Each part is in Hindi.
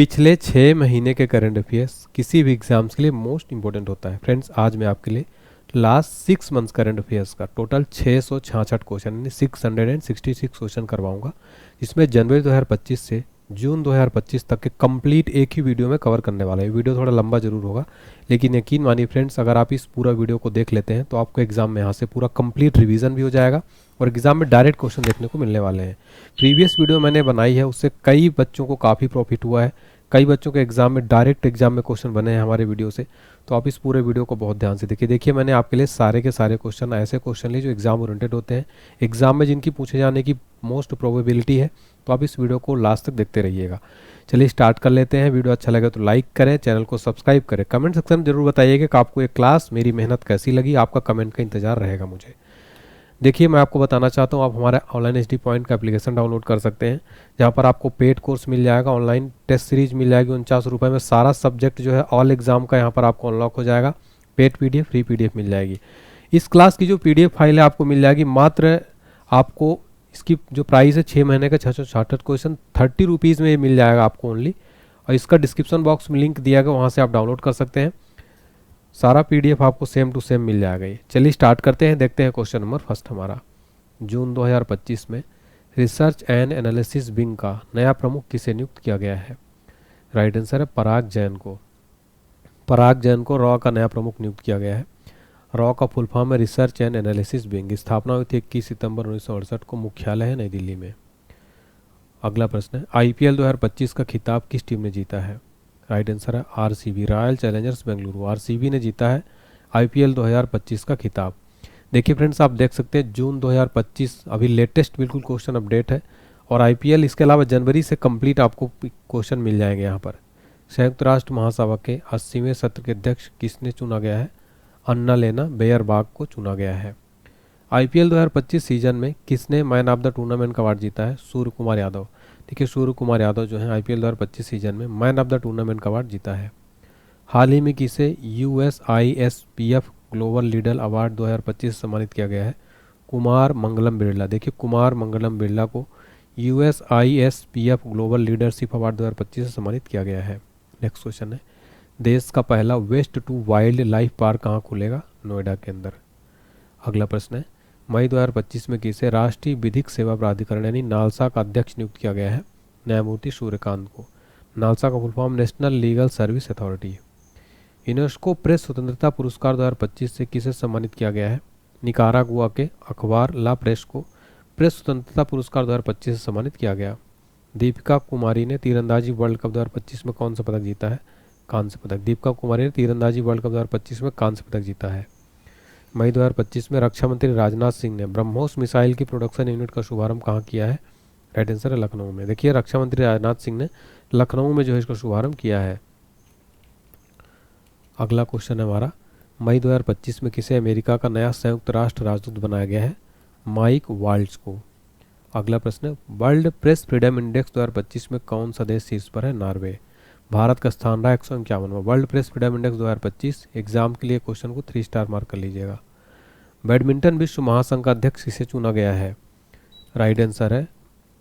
पिछले 6 महीने के करंट अफेयर्स किसी भी एग्जाम्स के लिए मोस्ट इंपॉर्टेंट होता है। फ्रेंड्स, आज मैं आपके लिए लास्ट 6 मंथ्स करंट अफेयर्स का टोटल 666 क्वेश्चन यानी 666 क्वेश्चन करवाऊंगा, जिसमें जनवरी 2025 से जून 2025 तक के कंप्लीट एक ही वीडियो में कवर करने वाला है। वीडियो थोड़ा लंबा जरूर होगा, लेकिन यकीन मानिए फ्रेंड्स, अगर आप इस पूरा वीडियो को देख लेते हैं तो आपको एग्जाम में यहाँ से पूरा कंप्लीट रिवीजन भी हो जाएगा और एग्जाम में डायरेक्ट क्वेश्चन देखने को मिलने वाले हैं। प्रीवियस वीडियो मैंने बनाई है, उससे कई बच्चों को काफ़ी प्रॉफिट हुआ है। कई बच्चों के एग्जाम में डायरेक्ट एग्जाम में क्वेश्चन बने हैं हमारे वीडियो से। तो आप इस पूरे वीडियो को बहुत ध्यान से देखिए। मैंने आपके लिए सारे के सारे क्वेश्चन, ऐसे क्वेश्चन लिए जो एग्जाम ओरिएंटेड होते हैं, एग्जाम में जिनकी पूछे जाने की मोस्ट प्रोबेबिलिटी है। तो आप इस वीडियो को लास्ट तक देखते रहिएगा। चलिए स्टार्ट कर लेते हैं। वीडियो अच्छा लगे तो लाइक करें, चैनल को सब्सक्राइब करें। कमेंट सेक्शन में जरूर बताइएगा कि आपको ये क्लास, मेरी मेहनत कैसी लगी। आपका कमेंट का इंतजार रहेगा मुझे। देखिए, मैं आपको बताना चाहता हूँ, आप हमारा ऑनलाइन एचडी पॉइंट का एप्लीकेशन डाउनलोड कर सकते हैं, जहाँ पर आपको पेड कोर्स मिल जाएगा, ऑनलाइन टेस्ट सीरीज मिल जाएगी 49 रुपये में। सारा सब्जेक्ट जो है ऑल एग्जाम का यहाँ पर आपको अनलॉक हो जाएगा। पेड पीडीएफ, फ्री पीडीएफ मिल जाएगी। इस क्लास की जो पीडीएफ फाइल है आपको मिल जाएगी मात्र, आपको इसकी जो प्राइस है 6 महीने का 666 क्वेश्चन 30 रुपीज़ में ये मिल जाएगा आपको ओनली। और इसका डिस्क्रिप्शन बॉक्स में लिंक दिया गया, वहाँ से आप डाउनलोड कर सकते हैं। सारा पीडीएफ आपको सेम टू सेम मिल जाएगा। ये चलिए स्टार्ट करते हैं। देखते हैं क्वेश्चन नंबर फर्स्ट हमारा। जून 2025 में रिसर्च एंड एनालिसिस विंग का नया प्रमुख किसे नियुक्त किया गया है? राइट आंसर है पराग जैन को। पराग जैन को रॉ का नया प्रमुख नियुक्त किया गया है। रॉ का फुल फॉर्म है रिसर्च एंड एनालिसिस विंग। स्थापना हुई थी 21 सितंबर 1968 को। मुख्यालय है नई दिल्ली में। अगला प्रश्न है, आईपीएल 2025 का खिताब किस टीम ने जीता है? राइट आंसर है RCB, royal Challengers Bengaluru. RCB ने जीता है आईपीएल 2025 का खिताब। देखिए फ्रेंड्स, आप देख सकते हैं जून 2025 अभी लेटेस्ट बिल्कुल क्वेश्चन अपडेट है। और आईपीएल इसके अलावा जनवरी से कंप्लीट आपको क्वेश्चन मिल जाएंगे यहाँ पर। संयुक्त राष्ट्र महासभा के 80वें सत्र के अध्यक्ष किसने चुना गया है? अन्ना लेना बेयरबाग को चुना गया है। आईपीएल 2025 सीजन में किसने मैन ऑफ द टूर्नामेंट का अवार्ड जीता है? सूर्य कुमार यादव। देखिए, सूर्य कुमार यादव जो है आईपीएल 2025 सीजन में मैन ऑफ द टूर्नामेंट का अवार्ड जीता है। हाल ही में किसे यूएसआईएसपीएफ ग्लोबल लीडर अवार्ड 2025 से सम्मानित किया गया है? कुमार मंगलम बिरला। देखिए, कुमार मंगलम बिरला को यूएसआईएसपीएफ ग्लोबल लीडरशिप अवार्ड 2025 से सम्मानित किया गया है। नेक्स्ट क्वेश्चन है, देश का पहला waste to wildlife park कहाँ खुलेगा? नोएडा के अंदर। अगला प्रश्न है, मई 2025 में किसे राष्ट्रीय विधिक सेवा प्राधिकरण यानी नालसा का अध्यक्ष नियुक्त किया गया है? न्यायमूर्ति सूर्यकांत को। नालसा का full form national legal service authority. UNESCO press स्वतंत्रता पुरस्कार 2025 से किसे सम्मानित किया गया है? निकारागुआ के अखबार ला प्रेस को प्रेस स्वतंत्रता पुरस्कार 2025 से सम्मानित किया गया। दीपिका कुमारी ने तीरंदाजी वर्ल्ड कप 2025 में कौन सा पदक जीता है? कांस्य पदक। दीपिका कुमारी ने तीरंदाजी वर्ल्ड कप 2025 में कांस्य पदक जीता है। मई 2025 में रक्षा मंत्री राजनाथ सिंह ने ब्रह्मोस मिसाइल की प्रोडक्शन यूनिट का शुभारंभ कहाँ किया है? राइट आंसर है लखनऊ में। देखिए, रक्षा मंत्री राजनाथ सिंह ने लखनऊ में जो है इसका शुभारंभ किया है। अगला क्वेश्चन है हमारा, मई 2025 में किसे अमेरिका का नया संयुक्त राष्ट्र राजदूत बनाया गया है? माइक वाल्ट्ज को। अगला प्रश्न है, वर्ल्ड प्रेस फ्रीडम इंडेक्स 2025 में कौन सा देश शीर्ष पर है? नॉर्वे। भारत का स्थान रहा 151वां। World Press Freedom Index 2025 exam के लिए क्वेश्चन को 3 स्टार मार्क कर लीजिएगा। बैडमिंटन विश्व महासंघ का अध्यक्ष किसे चुना गया है? राइट आंसर है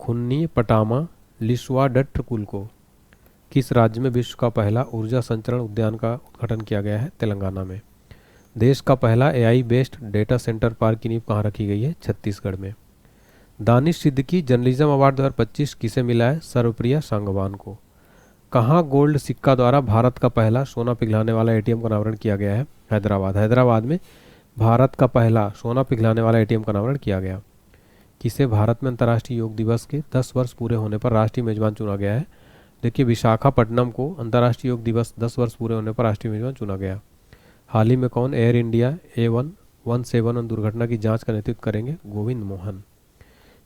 खुन्नी पटामा लिस्वाडट्टकुल को। किस राज्य में विश्व का पहला ऊर्जा संचरण उद्यान का उद्घाटन किया गया है? तेलंगाना में। देश का पहला AI based data centre park की नींव कहाँ रखी गई है? छत्तीसगढ़ में। दानिश सिद्दीकी जर्नलिज्म अवार्ड 2025 किसे मिला है? सर्वप्रिया सांगवान को। कहाँ गोल्ड सिक्का द्वारा भारत का पहला सोना पिघलाने वाला एटीएम का अनावरण किया गया है? हैदराबाद। हैदराबाद में भारत का पहला सोना पिघलाने वाला एटीएम का अनावरण किया गया। किसे भारत में अंतर्राष्ट्रीय योग दिवस के 10 वर्ष पूरे होने पर राष्ट्रीय मेजबान चुना गया है? देखिए, विशाखापट्टनम को अंतर्राष्ट्रीय योग दिवस 10 वर्ष पूरे होने पर राष्ट्रीय मेजबान चुना गया। हाल ही में कौन एयर इंडिया A117 दुर्घटना की जांच का नेतृत्व करेंगे? गोविंद मोहन।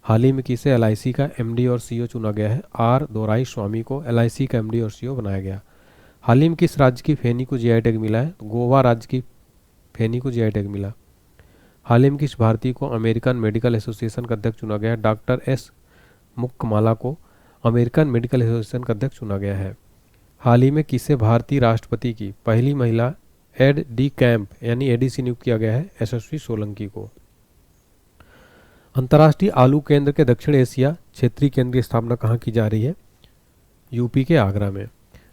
हाल ही में किसे एलआईसी का एमडी और सीईओ चुना गया है? आर दोराई स्वामी को एलआईसी का एमडी और सीईओ बनाया गया। हाल ही में किस राज्य की फेनी को जीआई टैग मिला है? तो गोवा राज्य की फेनी को जीआई टैग मिला। हाल ही में किस भारतीय को अमेरिकन मेडिकल एसोसिएशन का अध्यक्ष चुना गया है? डॉक्टर एस मुक्कमाला को अमेरिकन मेडिकल एसोसिएशन का अध्यक्ष चुना गया है। हाल ही में किसे भारतीय राष्ट्रपति की पहली महिला एड डी कैंप यानी एडीसी नियुक्त किया गया है? यशस्वी सोलंकी को। अंतर्राष्ट्रीय आलू केंद्र के दक्षिण एशिया क्षेत्रीय केंद्र की स्थापना कहाँ की जा रही है? यूपी के आगरा में।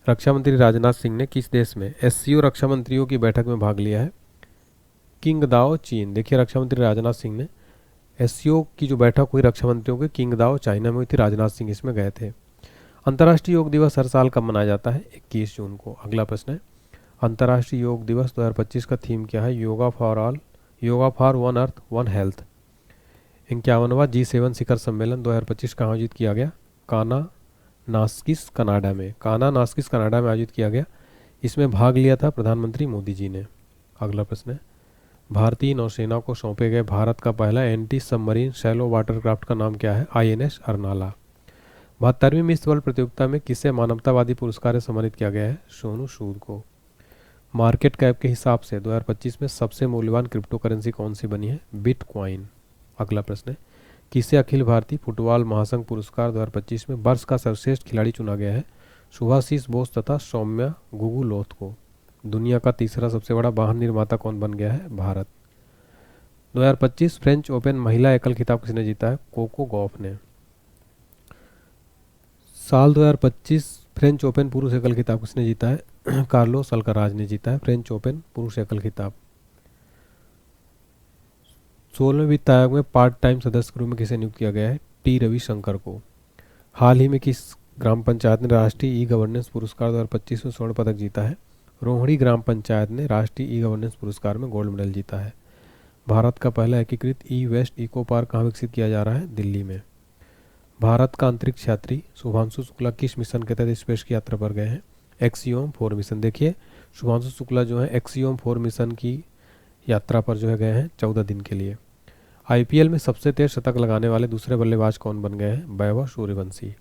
रक्षा मंत्री राजनाथ सिंह ने किस देश में एससीओ रक्षा मंत्रियों की बैठक में भाग लिया है? किंगदाओ चीन। देखिए रक्षा मंत्री राजनाथ सिंह ने एससीओ की जो बैठक हुई रक्षा मंत्रियों की किंगदाओ चाइना में हुई थी, राजनाथ सिंह इसमें गए थे। अंतर्राष्ट्रीय योग दिवस हर साल कब मनाया जाता है? 21 जून को। अगला प्रश्न है, अंतर्राष्ट्रीय योग दिवस 2025 का थीम क्या है? Yoga for all, yoga for one earth one health. 51वां G7 शिखर सम्मेलन 2025 कहाँ आयोजित किया गया? काना नास्किस कनाडा में। काना नास्किस कनाडा में आयोजित किया गया। इसमें भाग लिया था प्रधानमंत्री मोदी जी ने। अगला प्रश्न है, भारतीय नौसेना को सौंपे गए भारत का पहला एंटी सबमरीन शैलो वाटरक्राफ्ट का नाम क्या है? INS अर्नाला। 72वीं मिस वर्ल्ड प्रतियोगिता में किसे मानवतावादी पुरस्कार से सम्मानित किया गया है? सोनू सूद को। मार्केट कैप के हिसाब से 2025 में सबसे मूल्यवान क्रिप्टो करेंसी कौन सी बनी है? बिटकॉइन। अगला प्रश्न है, किसे अखिल भारतीय फुटबॉल महासंघ पुरस्कार 2025 में वर्ष का सर्वश्रेष्ठ खिलाड़ी चुना गया है? सुभाशीष बोस तथा सौम्या गुगुलोथ को। दुनिया का तीसरा सबसे बड़ा वाहन निर्माता कौन बन गया है? भारत। 2025 फ्रेंच ओपन महिला एकल खिताब किसने जीता है? कोको गॉफ ने। साल 2025 फ्रेंच ओपन पुरुष एकल खिताब किसने जीता है? कार्लोस अल्कराज ने जीता है फ्रेंच ओपन पुरुष एकल खिताब। 16वें वित्त आयोग में पार्ट टाइम सदस्य के रूप में किसे नियुक्त किया गया है? टी रविशंकर को। हाल ही में किस ग्राम पंचायत ने राष्ट्रीय ई गवर्नेंस पुरस्कार 2025 में स्वर्ण पदक जीता है? रोहिणी ग्राम पंचायत ने राष्ट्रीय ई गवर्नेंस पुरस्कार में गोल्ड मेडल जीता है। भारत का पहला एकीकृत ई वेस्ट इको पार्क कहाँ विकसित किया जा रहा है? दिल्ली में। भारत का अंतरिक्ष यात्री शुभांशु शुक्ला किस मिशन के तहत स्पेस की यात्रा पर गए हैं? Axiom 4 mission. देखिए शुभांशु शुक्ला जो है एक्सियोम 4 मिशन की यात्रा पर जो है गए हैं 14 दिन के लिए। IPL में सबसे तेज शतक लगाने वाले दूसरे बल्लेबाज कौन बन गए हैं? वैभव सूर्यवंशी।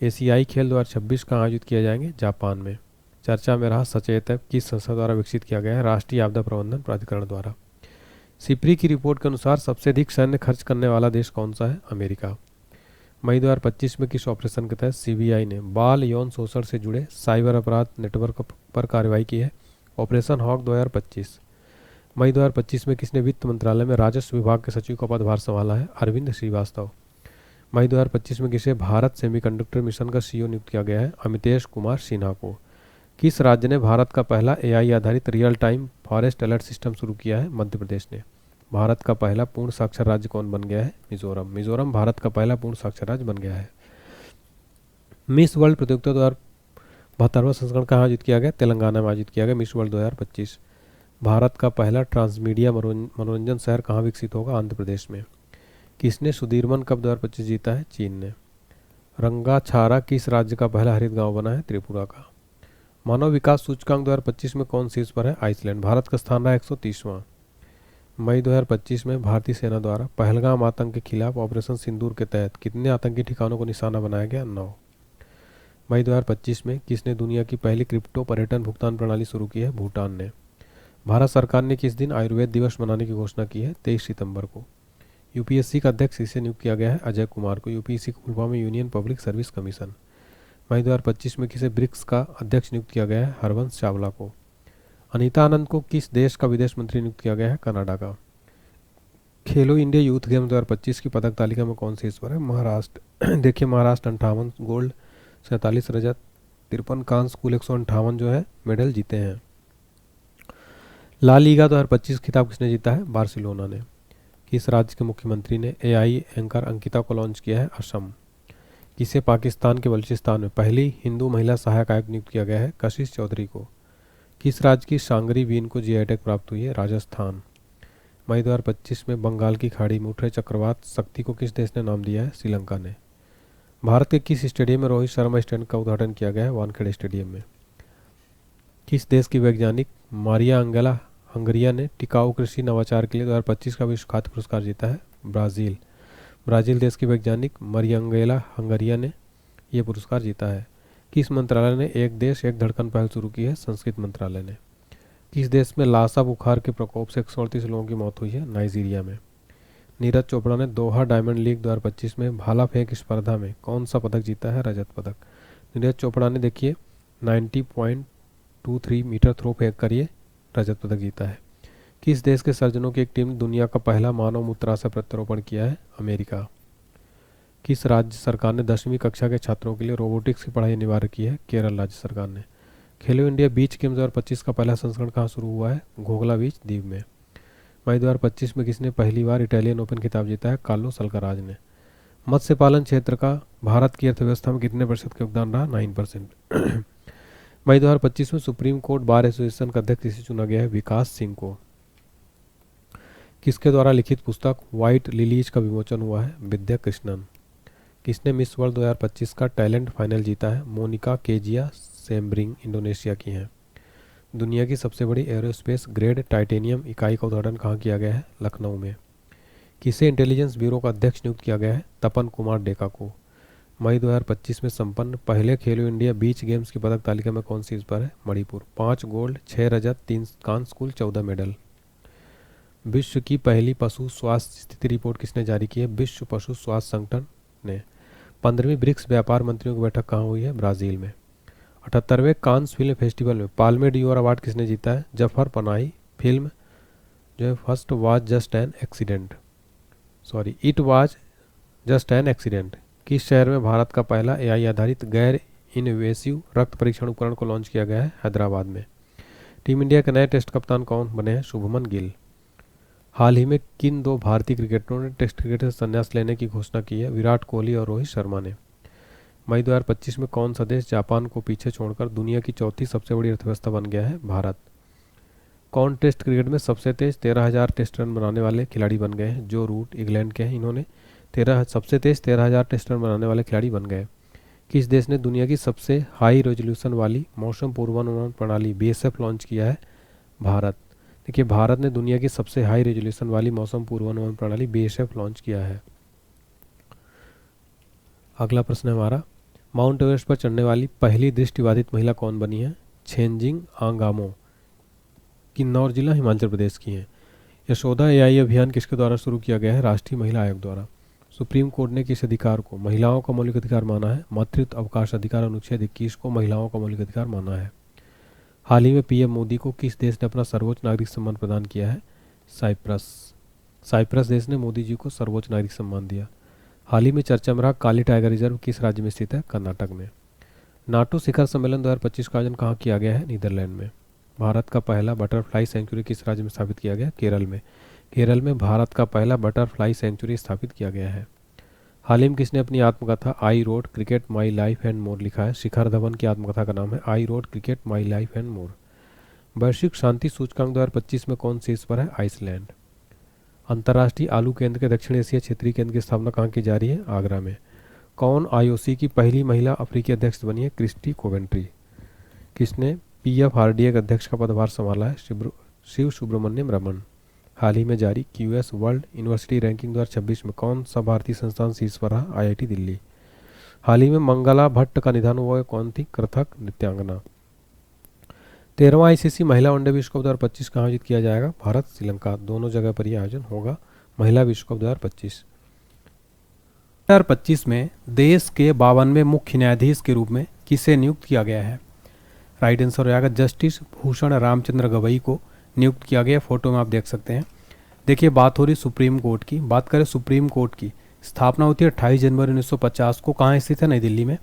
एशियाई खेल 2026 कहाँ आयोजित किए जाएंगे? जापान में। चर्चा में रहा सचेत ऐप किस संस्था द्वारा विकसित किया गया है? राष्ट्रीय आपदा प्रबंधन प्राधिकरण द्वारा। सिप्री की रिपोर्ट के अनुसार सबसे अधिक सैन्य खर्च करने वाला देश कौन सा है? अमेरिका। मई 2025 में किस ऑपरेशन के तहत CBI ने बाल यौन शोषण से जुड़े साइबर अपराध नेटवर्क पर कार्रवाई की है? Operation hoc 2025। मई 2025 में किसने वित्त मंत्रालय में राजस्व विभाग के सचिव का पदभार संभाला है? अरविंद श्रीवास्तव। मई 2025 में किसे भारत सेमीकंडक्टर मिशन का CEO नियुक्त किया गया है? अमितेश कुमार सिन्हा को। किस राज्य ने भारत का पहला AI आधारित real time forest alert system शुरू किया है? मध्य प्रदेश ने। भारत का पहला पूर्ण साक्षर राज्य कौन बन गया है? मिजोरम। मिजोरम भारत का पहला पूर्ण साक्षर राज्य बन गया है। मिस वर्ल्ड प्रतियोगिता 2072वां संस्करण कहाँ आयोजित किया गया? तेलंगाना में आयोजित किया गया मिस वर्ल्ड 2025। भारत का पहला ट्रांसमीडिया मनोरंजन शहर कहाँ विकसित होगा? आंध्र प्रदेश में। किसने सुदीर्मन कप 2025 जीता है? चीन ने। रंगाछारा किस राज्य का पहला हरित गांव बना है? त्रिपुरा का। मानव विकास सूचकांक 2025 में कौन शीर्ष पर है? आइसलैंड। भारत का स्थान रहा 130वां। मई 2025 में भारतीय सेना द्वारा पहलगाम आतंक के खिलाफ ऑपरेशन सिंदूर के तहत कितने आतंकी ठिकानों को निशाना बनाया गया? 9। मई 2025 में किसने दुनिया की पहली क्रिप्टो पर्यटन भुगतान प्रणाली शुरू की है? भूटान ने। भारत सरकार ने किस दिन आयुर्वेद दिवस मनाने की घोषणा की है? 23 सितंबर को। UPSC का अध्यक्ष इसे नियुक्त किया गया है? अजय कुमार को। UPSC का फुल फॉर्म है यूनियन पब्लिक सर्विस कमीशन। मई 2025 में किसे ब्रिक्स का अध्यक्ष नियुक्त किया गया है? हरवंश चावला को। अनीता आनंद को किस देश का विदेश मंत्री नियुक्त किया गया है? कनाडा का। खेलो इंडिया यूथ गेम 2025 की पदक तालिका में कौन शीर्ष पर है? महाराष्ट्र। देखिए महाराष्ट्र 58 गोल्ड, 47 रजत, 53 कांस्य, कुल 158 जो है मेडल जीते हैं। ला लीगा 2025 खिताब किसने जीता है? बार्सिलोना ने। किस राज्य के मुख्यमंत्री ने AI एंकर अंकिता को लॉन्च किया है? असम। किसे पाकिस्तान के बलूचिस्तान में पहली हिंदू महिला सहायक आयुक्त नियुक्त किया गया है? कशिश चौधरी को। किस राज्य की सांगरी बीन को GI टैग प्राप्त हुई है? राजस्थान। मई 2025 में बंगाल की खाड़ी में उठ रहे चक्रवात शक्ति को किस देश ने नाम दिया है? श्रीलंका ने। भारत के किस स्टेडियम में रोहित शर्मा स्टैंड का उद्घाटन किया गया है? वानखेड़े स्टेडियम में। किस देश की वैज्ञानिक मारिया अंगेला हंगरिया ने टिकाऊ कृषि नवाचार के लिए 2025 का विश्व खाद्य पुरस्कार जीता है? ब्राज़ील। ब्राज़ील देश की वैज्ञानिक मारिया अंगेला हंगरिया ने यह पुरस्कार जीता है। किस मंत्रालय ने एक देश एक धड़कन पहल शुरू की है? संस्कृत मंत्रालय ने। किस देश में लासा बुखार के प्रकोप से 138 लोगों की मौत हुई है? नाइजीरिया में। नीरज चोपड़ा ने दोहा डायमंड लीग 2025 में भाला फेंक स्पर्धा में कौन सा पदक जीता है? रजत पदक। नीरज चोपड़ा ने देखिए 90.23 मीटर थ्रो फेंक कर ये रजत पदक जीता है। किस देश के सर्जनों की एक टीम ने दुनिया का पहला मानव मूत्राशय प्रत्यारोपण किया है? अमेरिका। किस राज्य सरकार ने 10वीं कक्षा के छात्रों के लिए रोबोटिक्स की पढ़ाई अनिवार्य की है? केरल राज्य सरकार ने। खेलो इंडिया बीच गेम्स 2025 का पहला संस्करण कहाँ शुरू हुआ है? घोघला बीच द्वीप में। मई 2025 में किसने पहली बार इटालियन ओपन खिताब जीता है? कार्लोस अल्काराज ने। मत्स्य पालन क्षेत्र का भारत की अर्थव्यवस्था में कितने प्रतिशत का योगदान रहा? 9%। मई 2025 में सुप्रीम कोर्ट बार एसोसिएशन का अध्यक्ष किसे चुना गया है? विकास सिंह को। किसके द्वारा लिखित पुस्तक व्हाइट लिलीज का विमोचन हुआ है? विद्या कृष्णन। किसने मिस वर्ल्ड 2025 का टैलेंट फाइनल जीता है? मोनिका केजिया सेम्ब्रिंग इंडोनेशिया की हैं। दुनिया की सबसे बड़ी एरोस्पेस ग्रेड टाइटेनियम इकाई का उद्घाटन कहाँ किया गया है? लखनऊ में। किसे इंटेलिजेंस ब्यूरो का अध्यक्ष नियुक्त किया गया है? तपन कुमार डेका को। मई 2025 में संपन्न पहले खेलो इंडिया बीच गेम्स की पदक तालिका में कौन सी इस पर है? मणिपुर। 5 गोल्ड, 6 रजत, 3 कांस्य, कुल 14 मेडल। विश्व की पहली पशु स्वास्थ्य स्थिति रिपोर्ट किसने जारी की है? विश्व पशु स्वास्थ्य संगठन ने। 15वीं ब्रिक्स व्यापार मंत्रियों की बैठक कहाँ हुई है? ब्राजील में। 78वें कांस फिल्म फेस्टिवल में पाल्मे डियोर अवार्ड किसने जीता है? जफर पनाही। फिल्म जो है first was just an accident, sorry it was just an accident. किस शहर में भारत का पहला एआई आधारित गैर इनवेसिव रक्त परीक्षण उपकरण को लॉन्च किया गया है? हैदराबाद में। टीम इंडिया के नए टेस्ट कप्तान कौन बने हैं? शुभमन गिल। हाल ही में किन 2 भारतीय क्रिकेटरों ने टेस्ट क्रिकेट से संन्यास लेने की घोषणा की है? विराट कोहली और रोहित शर्मा ने। मई 2025 में कौन सा देश जापान को पीछे छोड़कर दुनिया की चौथी सबसे बड़ी अर्थव्यवस्था बन गया है? भारत। कौन टेस्ट क्रिकेट में सबसे तेज 13,000 टेस्ट रन बनाने वाले खिलाड़ी बन गए हैं? जो रूट इंग्लैंड के हैं, इन्होंने सबसे तेज 13,000 टेस्ट रन बनाने वाले खिलाड़ी बन गए। किस देश ने दुनिया की सबसे हाई रेजोल्यूशन वाली मौसम पूर्वानुमान प्रणाली बीएसएफ लॉन्च किया है? भारत। देखिए, भारत ने दुनिया की सबसे हाई रेजोल्यूशन वाली मौसम पूर्वानुमान प्रणाली बीएसएफ लॉन्च किया है। अगला प्रश्न है हमारा, माउंट एवरेस्ट पर चढ़ने वाली पहली दृष्टिबाधित महिला कौन बनी है? छेनजिंग आंगामो। किन्नौर जिला हिमाचल प्रदेश की हैं। यशोदा एआई अभियान किसके द्वारा शुरू किया गया है? राष्ट्रीय महिला आयोग द्वारा। सुप्रीम कोर्ट ने किस अधिकार को महिलाओं का मौलिक अधिकार माना है? मातृत्व अवकाश अधिकार अनुच्छेद 21 को महिलाओं का मौलिक अधिकार माना है। हाल ही में पीएम मोदी को किस देश ने अपना सर्वोच्च नागरिक सम्मान प्रदान किया है? साइप्रस। साइप्रस देश ने मोदी जी को सर्वोच्च नागरिक सम्मान दिया। हाल ही में चर्चा में रहा काली टाइगर रिजर्व किस राज्य में स्थित है? कर्नाटक में। नाटो शिखर सम्मेलन 2025 का आयोजन कहाँ किया गया है? नीदरलैंड में। भारत का पहला बटरफ्लाई सेंचुरी किस राज्य में स्थापित किया गया? केरल में। केरल में भारत का पहला बटरफ्लाई सेंचुरी स्थापित किया गया है। हाल ही में किसने अपनी आत्मकथा I road cricket my life and more लिखा है? शिखर धवन की आत्मकथा का नाम है I road cricket my life and more. वैश्विक शांति सूचकांक 2025 में कौन सी इस पर है? आइसलैंड। अंतर्राष्ट्रीय आलू केंद्र के दक्षिण एशिया क्षेत्रीय केंद्र की स्थापना कहाँ की जा रही है? आगरा में। कौन आईओसी की पहली महिला अफ्रीकी अध्यक्ष बनी है? Christie Coventry. किसने पीएफआरडीए के अध्यक्ष का पदभार संभाला है? शिव सुब्रमण्यम रमन। हाल ही में जारी क्यूएस वर्ल्ड यूनिवर्सिटी रैंकिंग 2026 में कौन सा भारतीय संस्थान शीर्ष पर रहा? आईआईटी दिल्ली। हाल ही में मंगला भट्ट का निधन हुआ है, कौन थी? कथक नृत्यांगना। 13वां आईसीसी महिला वनडे विश्व कप 2025 कहाँ आयोजित किया जाएगा? भारत श्रीलंका, दोनों जगह पर यह आयोजन होगा। महिला विश्व कप 2025 में देश के 52वें मुख्य न्यायाधीश के रूप में किसे नियुक्त किया गया है? राइट आंसर हो जाएगा जस्टिस भूषण रामचंद्र गवई को नियुक्त किया गया। फोटो में आप देख सकते हैं। देखिए, बात हो रही सुप्रीम कोर्ट की। बात करें सुप्रीम कोर्ट की, स्थापना होती है 28 जनवरी 1950 को। कहाँ स्थित है? नई दिल्ली में।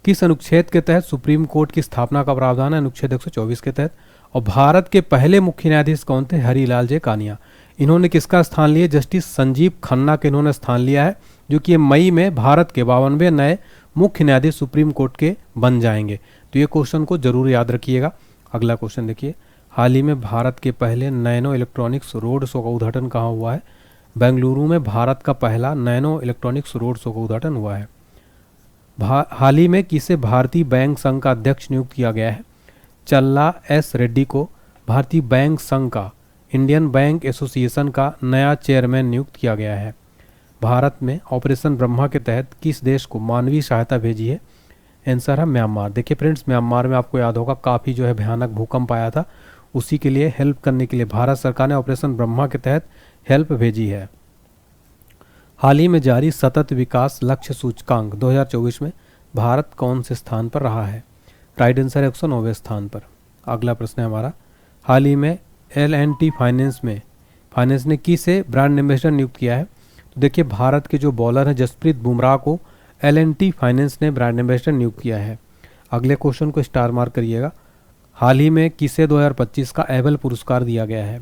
किस अनुच्छेद के तहत सुप्रीम कोर्ट की स्थापना का प्रावधान है? अनुच्छेद 124 के तहत। और भारत के पहले मुख्य न्यायाधीश कौन थे? हरिलाल जे कानिया। इन्होंने किसका स्थान लिया? जस्टिस संजीव खन्ना के इन्होंने स्थान लिया है, जो कि मई में भारत के 52वें नए मुख्य न्यायाधीश सुप्रीम कोर्ट के बन जाएंगे। तो ये क्वेश्चन को जरूर याद रखिएगा। अगला क्वेश्चन देखिए, हाल ही में भारत के पहले नैनो इलेक्ट्रॉनिक्स रोड शो का उद्घाटन कहाँ हुआ है? बेंगलुरु में भारत का पहला नैनो इलेक्ट्रॉनिक्स रोड शो का उद्घाटन हुआ है। हाल ही में किसे भारतीय बैंक संघ का अध्यक्ष नियुक्त किया गया है? चल्ला एस रेड्डी को भारतीय बैंक संघ का, इंडियन बैंक एसोसिएशन का नया चेयरमैन नियुक्त किया गया है। भारत में ऑपरेशन ब्रह्मा के तहत किस देश को मानवीय सहायता भेजी है? आंसर है म्यांमार। देखिए फ्रेंड्स, म्यांमार में आपको याद होगा काफ़ी जो है भयानक भूकंप आया था, उसी के लिए हेल्प करने के लिए भारत सरकार ने ऑपरेशन ब्रह्मा के तहत हेल्प भेजी है। हाल ही में जारी सतत विकास लक्ष्य सूचकांक 2024 में भारत कौन से स्थान पर रहा है? राइट आंसर है 109वें स्थान पर। अगला प्रश्न है हमारा, हाल ही में L&T फाइनेंस ने किसे ब्रांड एम्बेसडर नियुक्त किया है? तो देखिए भारत के जो बॉलर हैं जसप्रीत बुमराह को L&T फाइनेंस ने ब्रांड एम्बेसडर नियुक्त किया है। अगले क्वेश्चन को स्टार मार्क करिएगा। हाल ही में किसे 2025 का एबल पुरस्कार दिया गया है?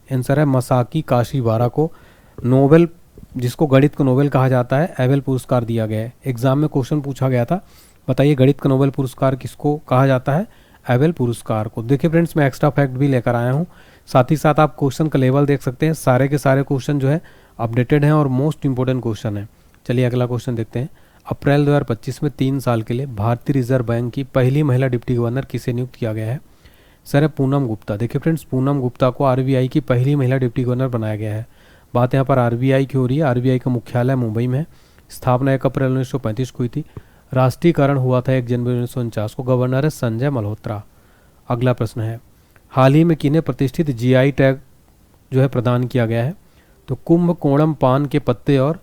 आंसर है मसाकी काशीवारा को नोबेल, जिसको गणित का नोबेल कहा जाता है, एबल पुरस्कार दिया गया है। एग्जाम में क्वेश्चन पूछा गया था, बताइए गणित का नोबेल पुरस्कार किसको कहा जाता है? एबल पुरस्कार को। देखिए फ्रेंड्स, मैं एक्स्ट्रा फैक्ट भी लेकर आया हूँ, साथ ही साथ आप क्वेश्चन का लेवल देख सकते हैं। सारे के सारे क्वेश्चन जो है अपडेटेड हैं और मोस्ट इंपॉर्टेंट क्वेश्चन है। चलिए अगला क्वेश्चन देखते हैं। अप्रैल 2025 में 3 साल के लिए भारतीय रिजर्व बैंक की पहली महिला डिप्टी गवर्नर किसे नियुक्त किया गया है? सर है पूनम गुप्ता। देखिए फ्रेंड्स, पूनम गुप्ता को RBI की पहली महिला डिप्टी गवर्नर बनाया गया है। बात यहाँ पर RBI की हो रही है। RBI का मुख्यालय मुंबई में है। स्थापना 1 अप्रैल 1935 को हुई थी। राष्ट्रीयकरण हुआ था 1 जनवरी 1949 को। गवर्नर है संजय मल्होत्रा। अगला प्रश्न है, हाल ही में किन्हें प्रतिष्ठित GI टैग जो है प्रदान किया गया है? तो कुंभकोणम पान के पत्ते और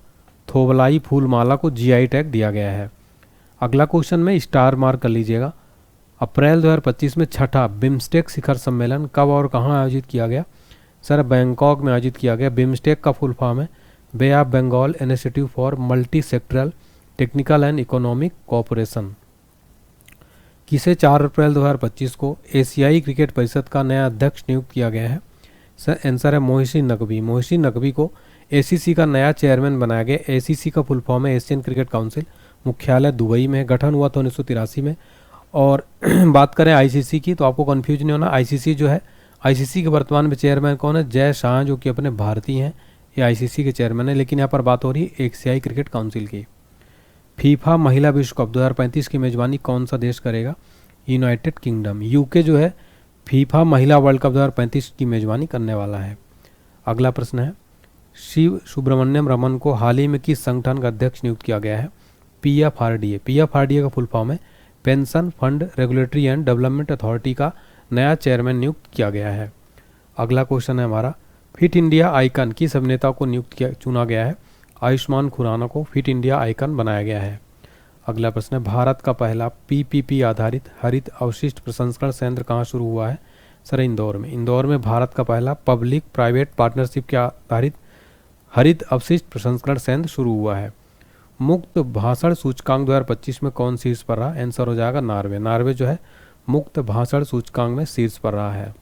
थोबलाई फूल माला को GI टैग दिया गया है। अगला क्वेश्चन में स्टार मार्क कर लीजिएगा। अप्रैल 2025 में छठा बिम्स्टेक शिखर सम्मेलन कब और कहां आयोजित किया गया? सर बैंकॉक में आयोजित किया गया। बिम्स्टेक का फुल फॉर्म है Bay of Bengal Initiative for Multi Sectoral Technical and Economic Cooperation. किसे 4 अप्रैल 2025 को एशियाई क्रिकेट परिषद का नया अध्यक्ष नियुक्त किया गया है? सर आंसर है मोहसिन नकवी। मोहसिन नकवी को ACC का नया चेयरमैन बनाया गया। ACC का फुल फॉर्म है एशियन क्रिकेट काउंसिल। मुख्यालय दुबई में है। गठन हुआ था 1983 में। और बात करें ICC की, तो आपको कंफ्यूज नहीं होना। ICC जो है, ICC के वर्तमान में चेयरमैन कौन है? जय शाह, जो कि अपने भारतीय हैं। ये ICC के चेयरमैन है, लेकिन यहाँ पर बात हो रही है एशियाई क्रिकेट काउंसिल की। फीफा महिला विश्व कप 2035 की मेजबानी कौन सा देश करेगा? United kingdom. UK जो है फीफा महिला वर्ल्ड कप 2035 की मेजबानी करने वाला है। अगला प्रश्न है, शिव सुब्रमण्यम रमन को हाल ही में किस संगठन का अध्यक्ष नियुक्त किया गया है? PFRDA। PFRDA का फुल फॉर्म है pension fund regulatory and development authority का नया चेयरमैन नियुक्त किया गया है। अगला क्वेश्चन है हमारा, फिट इंडिया आइकन किस अभिनेता को चुना गया है? आयुष्मान खुराना को फिट इंडिया आइकन बनाया गया है। अगला प्रश्न है, भारत का पहला PPP आधारित हरित अवशिष्ट प्रसंस्करण संयंत्र कहाँ शुरू हुआ है? सर इंदौर में। इंदौर में भारत का पहला पब्लिक प्राइवेट पार्टनरशिप के आधारित हरित अवशिष्ट प्रसंस्करण संयंत्र शुरू हुआ है। मुक्त भाषण सूचकांक 2025 में कौन शीर्ष पर रहा? आंसर हो जाएगा नॉर्वे। नॉर्वे जो है मुक्त भाषण सूचकांक में शीर्ष पर रहा है।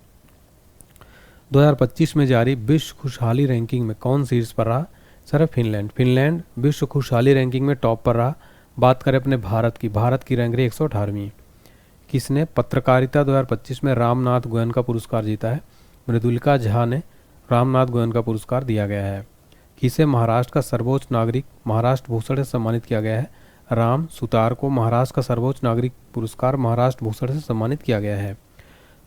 2025 में जारी विश्व खुशहाली रैंकिंग में कौन शीर्ष पर रहा? Sir Finland. फिनलैंड विश्व खुशहाली रैंकिंग में टॉप पर रहा। बात करें अपने भारत की, भारत की रैंक रही 118वीं। किसने पत्रकारिता 2025 में रामनाथ गोयन का पुरस्कार जीता है? मृदुलिका झा ने रामनाथ गोयन का पुरस्कार दिया गया है। किसे महाराष्ट्र का सर्वोच्च नागरिक महाराष्ट्र भूषण से सम्मानित किया गया है? राम सुतार को महाराष्ट्र का सर्वोच्च नागरिक पुरस्कार महाराष्ट्र भूषण से सम्मानित किया गया है।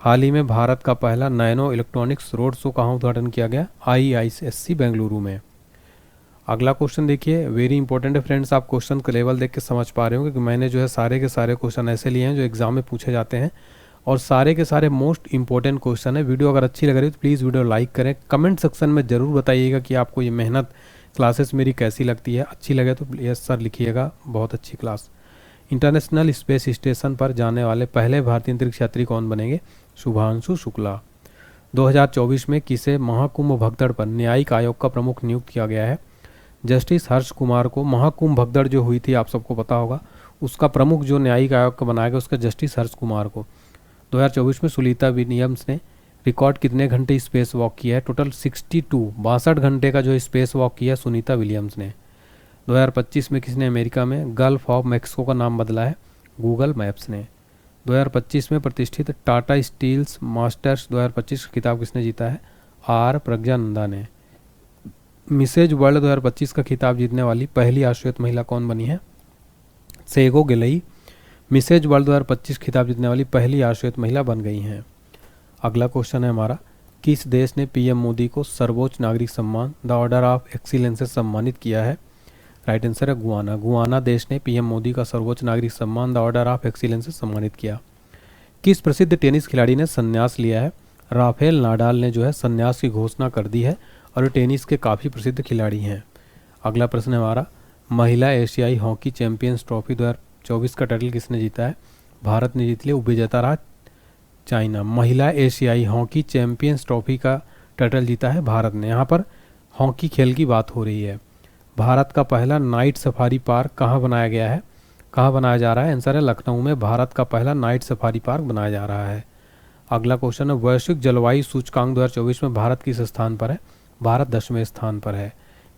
हाल ही में भारत का पहला नैनो इलेक्ट्रॉनिक्स रोड शो कहाँ उद्घाटन किया गया? IISc बेंगलुरु में। अगला क्वेश्चन देखिए, वेरी इंपॉर्टेंट है फ्रेंड्स। आप क्वेश्चन का लेवल देख के समझ पा रहे होंगे कि मैंने जो है सारे के सारे क्वेश्चन ऐसे लिए हैं जो एग्जाम में पूछे जाते हैं और सारे के सारे मोस्ट इंपॉर्टेंट क्वेश्चन है। वीडियो अगर अच्छी लग रही है तो प्लीज़ वीडियो लाइक करें। कमेंट सेक्शन में ज़रूर बताइएगा कि आपको ये मेहनत क्लासेस मेरी कैसी लगती है। अच्छी लगे तो यस सर लिखिएगा, बहुत अच्छी क्लास। इंटरनेशनल स्पेस स्टेशन पर जाने वाले पहले भारतीय अंतरिक्ष यात्री कौन बनेंगे? शुभांशु शुक्ला। 2024 में किसे महाकुंभ भगदड़ पर न्यायिक आयोग का प्रमुख नियुक्त किया गया है? जस्टिस हर्ष कुमार को। महाकुंभ भगदड़ जो हुई थी आप सबको पता होगा, उसका प्रमुख जो न्यायिक आयोग का बनाया गया उसका जस्टिस हर्ष कुमार को। 2024 में सुनीता विलियम्स ने रिकॉर्ड कितने घंटे स्पेस वॉक किया है? टोटल 62 घंटे का जो स्पेस वॉक किया सुनीता विलियम्स ने। 2025 में किसने अमेरिका में गल्फ ऑफ मैक्सिको का नाम बदला है? गूगल मैप्स ने। 2025 में प्रतिष्ठित टाटा स्टील्स मास्टर्स 2025 खिताब किसने जीता है? R प्रज्ञानंदा ने। मिसेज वर्ल्ड 2025 का खिताब जीतने वाली पहली आश्वेत महिला कौन बनी है? सेगो गिलई मिसेज वर्ल्ड 2025 खिताब जीतने वाली पहली आश्वेत महिला बन गई हैं। अगला क्वेश्चन है हमारा, किस देश ने PM मोदी को सर्वोच्च नागरिक सम्मान द ऑर्डर ऑफ एक्सीलेंस से सम्मानित किया है? राइट आंसर है गुआना। गुआना देश ने PM मोदी का सर्वोच्च नागरिक सम्मान द ऑर्डर ऑफ एक्सीलेंस से सम्मानित किया। किस प्रसिद्ध टेनिस खिलाड़ी ने संन्यास लिया है? राफेल नाडाल ने जो है संन्यास की घोषणा कर दी है और टेनिस के काफ़ी प्रसिद्ध खिलाड़ी हैं। अगला प्रश्न है हमारा, महिला एशियाई हॉकी चैंपियंस ट्रॉफी 2024 का टाइटल किसने जीता है? भारत ने जीत लिया। उपविजेता रहा चाइना। महिला एशियाई हॉकी चैंपियंस ट्रॉफी का टाइटल जीता है भारत ने। यहाँ पर हॉकी खेल की बात हो रही है। भारत का पहला नाइट सफारी पार्क कहाँ बनाया गया है, कहाँ बनाया जा रहा है? आंसर है लखनऊ में भारत का पहला नाइट सफारी पार्क बनाया जा रहा है। अगला क्वेश्चन है, वैश्विक जलवायु सूचकांक 2024 में भारत किस स्थान पर है? भारत 10वें स्थान पर है।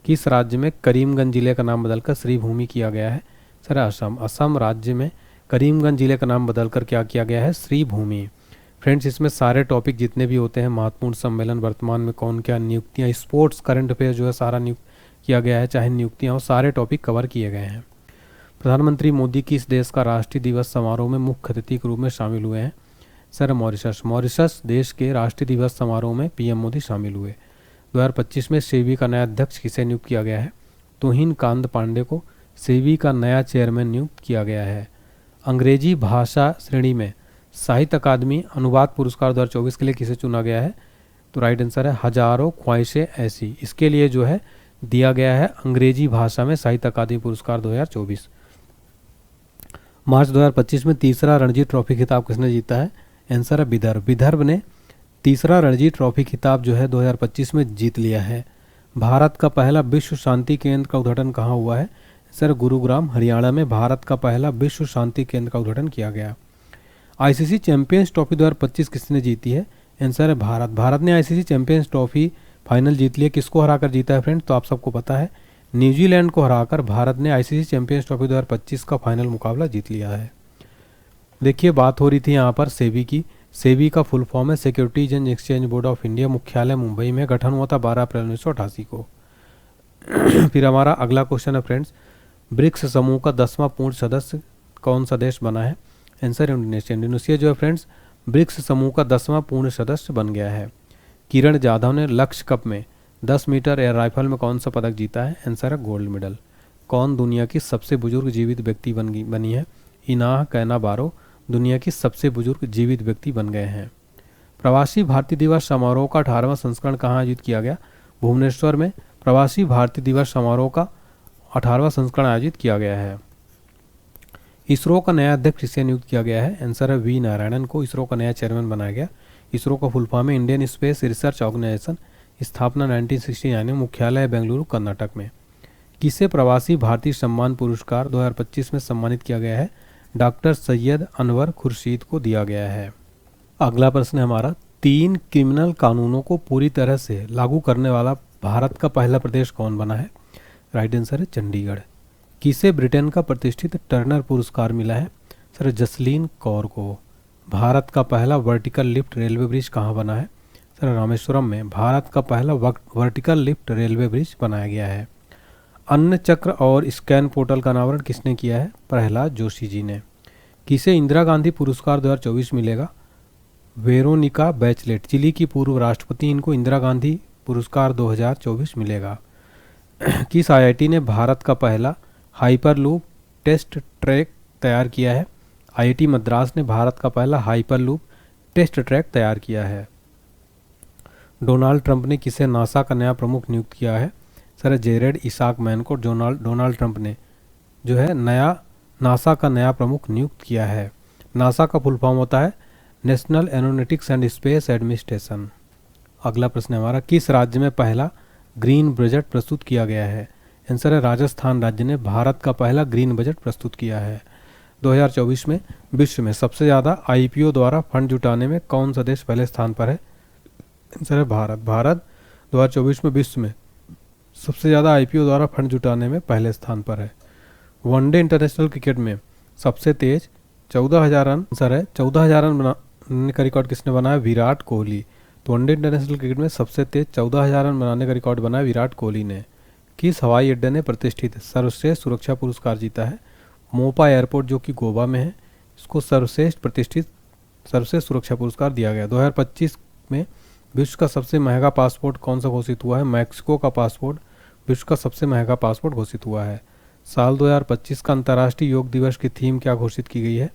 किस राज्य में करीमगंज जिले का नाम बदलकर श्रीभूमि किया गया है? सर असम। असम राज्य में करीमगंज जिले का नाम बदलकर क्या किया गया है? श्रीभूमि। फ्रेंड्स, इसमें सारे टॉपिक जितने भी होते हैं, महत्वपूर्ण सम्मेलन, वर्तमान में कौन क्या नियुक्तियां, स्पोर्ट्स, करंट अफेयर जो है सारा नियुक्त किया गया है, चाहे नियुक्तियां हो, सारे टॉपिक कवर किए गए हैं। प्रधानमंत्री मोदी किस देश का राष्ट्रीय दिवस समारोह में मुख्य अतिथि के रूप में शामिल हुए हैं? Sir Mauritius. मॉरिशस देश के राष्ट्रीय दिवस समारोह में पीएम मोदी शामिल हुए। 2025 में सेबी का नया अध्यक्ष किसे नियुक्त किया गया है? तुहिन कांत पांडे को सेबी का नया चेयरमैन नियुक्त किया गया है। अंग्रेजी भाषा श्रेणी में साहित्य अकादमी अनुवाद पुरस्कार 2024 के लिए किसे चुना गया है? तो राइट आंसर है हजारों ख्वाहिशें ऐसी। इसके लिए जो है दिया गया है अंग्रेजी भाषा में साहित्य अकादमी पुरस्कार 2024। मार्च 2025 में तीसरा रणजी ट्रॉफी खिताब किसने जीता है? आंसर है विदर्भ। विदर्भ ने तीसरा रणजी ट्रॉफी खिताब जो है 2025 में जीत लिया है। भारत का पहला विश्व शांति केंद्र का उद्घाटन कहाँ हुआ है? सर गुरुग्राम हरियाणा में भारत का पहला विश्व शांति केंद्र का उद्घाटन किया गया। आईसीसी चैंपियंस ट्रॉफी 2025 किसने जीती है? आंसर है भारत। भारत ने आईसीसी चैंपियंस ट्रॉफी फाइनल जीत लिया। किसको हराकर जीता है फ्रेंड्स? तो आप सबको पता है, न्यूजीलैंड को हराकर भारत ने आईसीसी चैंपियंस ट्रॉफी 2025 का फाइनल मुकाबला जीत लिया है। देखिए, बात हो रही थी यहाँ पर सेबी की। सेबी का फुल फॉर्म है securities and exchange board of India, मुख्यालय मुंबई में, गठन हुआ था 12 अप्रैल 1988 को। फिर हमारा अगला क्वेश्चन है फ्रेंड्स, ब्रिक्स समूह का 10वां पूर्ण सदस्य कौन सा देश बना है? Answer Indonesia. इंडोनेशिया जो है फ्रेंड्स ब्रिक्स समूह का 10वां पूर्ण सदस्य बन गया है। किरण जाधव ने लक्ष्य कप में 10 मीटर एयर राइफल में कौन सा पदक जीता है? आंसर है गोल्ड मेडल। कौन दुनिया की सबसे बुजुर्ग जीवित व्यक्ति बनी है? इनाह कैना बारो दुनिया की सबसे बुजुर्ग जीवित व्यक्ति बन गए हैं। प्रवासी भारतीय दिवस समारोह का 18वां संस्करण कहाँ आयोजित किया गया? भुवनेश्वर में प्रवासी भारतीय दिवस समारोह का 18वां संस्करण आयोजित किया गया है। इसरो का नया अध्यक्ष किसे नियुक्त किया गया है? आंसर है वी नारायणन को इसरो का नया चेयरमैन बनाया गया। इसरो का फुल फॉर्म है इंडियन स्पेस रिसर्च ऑर्गेनाइजेशन, स्थापना 1969 में, मुख्यालय है बेंगलुरु कर्नाटक में। किसे प्रवासी भारतीय सम्मान पुरस्कार 2025 में सम्मानित किया गया है? डॉक्टर सैयद अनवर खुर्शीद को दिया गया है। अगला प्रश्न है हमारा, 3 क्रिमिनल कानूनों को पूरी तरह से लागू करने वाला भारत का पहला प्रदेश कौन बना है? राइट आंसर है चंडीगढ़। किसे ब्रिटेन का प्रतिष्ठित टर्नर पुरस्कार मिला है? सर जसलीन कौर को। भारत का पहला वर्टिकल लिफ्ट रेलवे ब्रिज कहाँ बना है? सर रामेश्वरम में भारत का पहला वर्टिकल लिफ्ट रेलवे ब्रिज बनाया गया है। अन्न चक्र और स्कैन पोर्टल का अनावरण किसने किया है? प्रहलाद जोशी जी ने। किसे इंदिरा गांधी पुरस्कार 2024 मिलेगा? वेरोनिका बैचलेट, चिली की पूर्व राष्ट्रपति, इनको इंदिरा गांधी पुरस्कार 2024 मिलेगा। किस आईआईटी ने भारत का पहला हाइपरलूप टेस्ट ट्रैक तैयार किया है? आईआईटी मद्रास ने भारत का पहला हाइपरलूप टेस्ट ट्रैक तैयार किया है। डोनाल्ड ट्रंप ने किसे नासा का नया प्रमुख नियुक्त किया है? सर जेरेड इसाक मैन को डोनाल्ड ट्रंप ने जो है नासा का नया प्रमुख नियुक्त किया है। नासा का फुल फॉर्म होता है national aeronautics and space administration. अगला प्रश्न हमारा, किस राज्य में पहला ग्रीन बजट प्रस्तुत किया गया है? आंसर है राजस्थान राज्य ने भारत का पहला ग्रीन बजट प्रस्तुत किया है। 2024 में विश्व में सबसे ज़्यादा आईपीओ द्वारा फंड जुटाने में कौन सा देश पहले स्थान पर है? आंसर है भारत। भारत 2024 में विश्व में सबसे ज़्यादा आईपीओ द्वारा फंड जुटाने में पहले स्थान पर है। वनडे इंटरनेशनल क्रिकेट में सबसे तेज 14,000 रन, आंसर है 14,000 रन बनाने का रिकॉर्ड किसने बनाया? विराट कोहली। तो वनडे इंटरनेशनल क्रिकेट में सबसे तेज 14,000 रन बनाने का रिकॉर्ड बनाया विराट कोहली ने। किस हवाई अड्डे ने प्रतिष्ठित सर्वश्रेष्ठ सुरक्षा पुरस्कार जीता है? मोपा एयरपोर्ट जो कि गोवा में है, इसको सर्वश्रेष्ठ सुरक्षा पुरस्कार दिया गया। 2025 में विश्व का सबसे महंगा पासपोर्ट कौन सा घोषित हुआ है? मैक्सिको का पासपोर्ट विश्व का सबसे महंगा पासपोर्ट घोषित हुआ है। साल 2025 का अंतर्राष्ट्रीय योग दिवस की थीम क्या घोषित की गई है?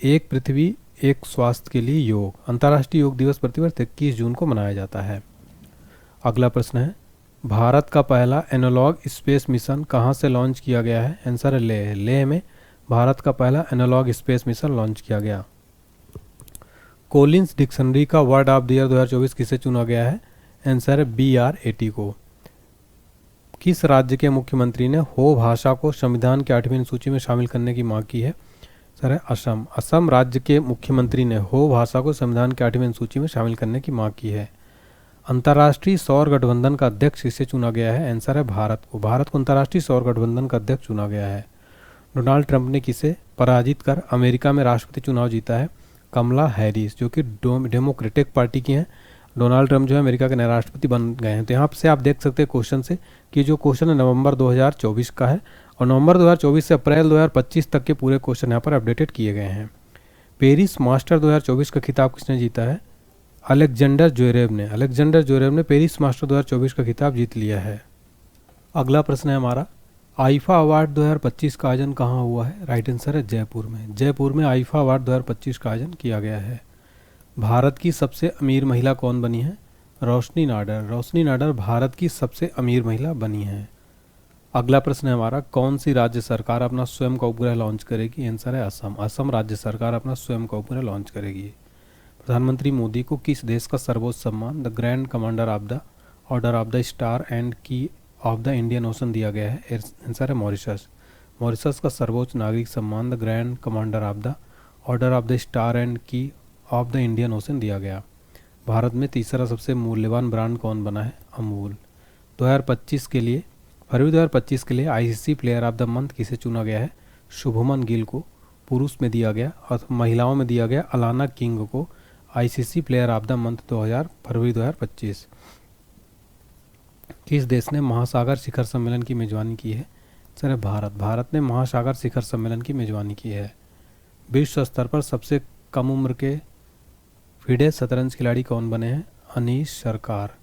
एक पृथ्वी एक स्वास्थ्य के लिए योग। अंतर्राष्ट्रीय योग दिवस प्रतिवर्ष 21 जून को मनाया जाता है। अगला प्रश्न है, भारत का पहला एनालॉग स्पेस मिशन कहाँ से लॉन्च किया गया है? आंसर है लेह। लेह में भारत का पहला एनालॉग स्पेस मिशन लॉन्च किया गया। कोलिंस डिक्शनरी का वर्ड ऑफ द ईयर 2024 किसे चुना गया है? आंसर है BR80 को। किस राज्य के मुख्यमंत्री ने हो भाषा को संविधान की 8वीं अनुसूची में शामिल करने की मांग की है? सर है असम। असम राज्य के मुख्यमंत्री ने हो भाषा को संविधान की 8वीं अनुसूची में शामिल करने की मांग की है। अंतर्राष्ट्रीय सौर गठबंधन का अध्यक्ष किसे चुना गया है? आंसर है भारत को। भारत को अंतर्राष्ट्रीय सौर गठबंधन का अध्यक्ष चुना गया है। डोनाल्ड ट्रंप ने किसे पराजित कर अमेरिका में राष्ट्रपति चुनाव जीता है? कमला हैरिस, जो कि डेमोक्रेटिक पार्टी की हैं। डोनाल्ड ट्रंप जो है अमेरिका के नए राष्ट्रपति बन गए हैं। तो यहाँ से आप देख सकते हैं क्वेश्चन से कि जो क्वेश्चन है नवंबर 2024 का है और नवंबर 2024 से अप्रैल 2025 तक के पूरे क्वेश्चन यहाँ पर अपडेटेड किए गए हैं। पेरिस मास्टर 2024 का खिताब किसने जीता है? अलेक्जेंडर ज्वेरेव ने। अलेक्जेंडर ज्वेरेव ने पेरिस मास्टर 2024 का खिताब जीत लिया है। अगला प्रश्न है हमारा, आईफा अवार्ड 2025 का आयोजन कहाँ हुआ है? राइट आंसर है जयपुर में। जयपुर में आईफा अवार्ड 2025 का आयोजन किया गया है। भारत की सबसे अमीर महिला कौन बनी है? रोशनी नाडर। रोशनी नाडर भारत की सबसे अमीर महिला बनी है। अगला प्रश्न है हमारा, कौन सी राज्य सरकार अपना स्वयं का उपग्रह लॉन्च करेगी? आंसर है असम। असम राज्य सरकार अपना स्वयं का उपग्रह लॉन्च करेगी। प्रधानमंत्री मोदी को किस देश का सर्वोच्च सम्मान the grand commander of the order of the star and की ऑफ द इंडियन ओशन दिया गया है? आंसर है मॉरिशस। मॉरिशस का सर्वोच्च नागरिक सम्मान the grand commander of the order of the star and की ऑफ द इंडियन ओशन दिया गया। भारत में तीसरा सबसे मूल्यवान ब्रांड कौन बना है? अमूल। 2025 के लिए फरवरी 2025 के लिए ICC player of the month किसे चुना गया है? शुभमन गिल को पुरुष में दिया गया और महिलाओं में दिया गया अलाना किंग को ICC player of the month फरवरी 2025। किस देश ने महासागर शिखर सम्मेलन की मेजबानी की है? सर भारत। भारत ने महासागर शिखर सम्मेलन की मेजबानी की है। विश्व स्तर पर सबसे कम उम्र के फिडे शतरंज खिलाड़ी कौन बने हैं? अनीश सरकार।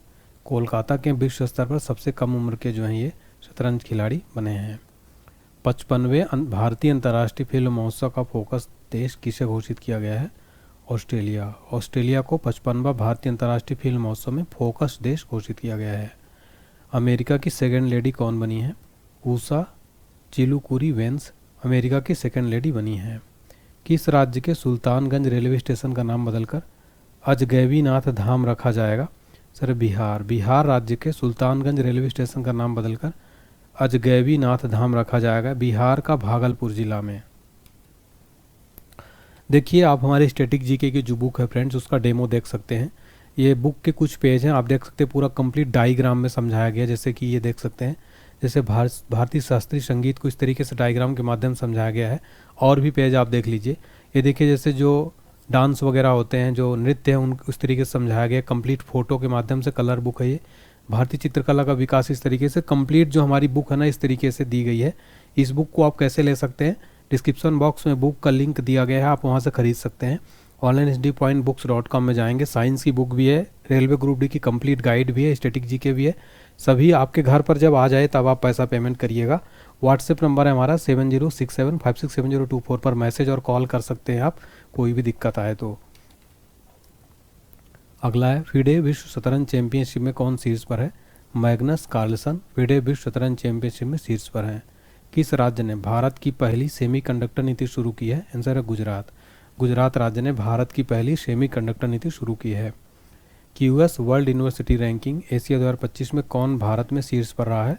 कोलकाता के विश्व स्तर पर सबसे कम उम्र के जो हैं ये शतरंज खिलाड़ी बने हैं। 55वें भारतीय अंतर्राष्ट्रीय फिल्म महोत्सव का फोकस देश किसे घोषित किया गया है? ऑस्ट्रेलिया। ऑस्ट्रेलिया को 55वां भारतीय अंतर्राष्ट्रीय फिल्म महोत्सव में फोकस देश घोषित किया गया है। अमेरिका की सेकेंड लेडी कौन बनी है? ऊषा चिलुकुरी वेंस अमेरिका की सेकेंड लेडी बनी है। किस राज्य के सुल्तानगंज रेलवे स्टेशन का नाम बदलकर अजगैबीनाथ धाम रखा जाएगा? सर बिहार। बिहार राज्य के सुल्तानगंज रेलवे स्टेशन का नाम बदलकर अजगैबीनाथ धाम रखा जाएगा, बिहार का भागलपुर जिला में। देखिए आप हमारे स्टैटिक जीके की जो बुक है फ्रेंड्स उसका डेमो देख सकते हैं। ये बुक के कुछ पेज हैं, आप देख सकते हैं पूरा कंप्लीट डायग्राम में समझाया गया। जैसे कि ये देख सकते हैं, जैसे भारतीय शास्त्रीय संगीत को इस तरीके से डायग्राम के माध्यम से समझाया गया है। और भी पेज आप देख लीजिए, ये देखिए जैसे जो डांस वगैरह होते हैं, जो नृत्य है, उन उस तरीके से समझाया गया। कंप्लीट फोटो के माध्यम से कलर बुक है ये। भारतीय चित्रकला का विकास इस तरीके से कंप्लीट जो हमारी बुक है ना इस तरीके से दी गई है। इस बुक को आप कैसे ले सकते हैं? डिस्क्रिप्शन बॉक्स में बुक का लिंक दिया गया है, आप वहाँ से खरीद सकते हैं। onlinehd.books.com में जाएंगे। साइंस की बुक भी है, रेलवे ग्रुप डी की कंप्लीट गाइड भी है, स्टैटिक जीके भी है। सभी आपके घर पर जब आ जाए तब आप पैसा पेमेंट करिएगा। व्हाट्सएप नंबर है हमारा 7067567024 पर मैसेज और कॉल कर सकते हैं आप, कोई भी दिक्कत आए तो। अगला है, फिडे विश्व शतरंज चैंपियनशिप में कौन शीर्ष पर है? मैग्नस कार्लसन फिडे विश्व शतरंज चैंपियनशिप में शीर्ष पर हैं। किस राज्य ने भारत की पहली सेमीकंडक्टर नीति शुरू की है? आंसर है गुजरात। गुजरात राज्य ने भारत की पहली सेमीकंडक्टर नीति शुरू की है। QS world university ranking Asia 2025 में कौन भारत में शीर्ष पर रहा है?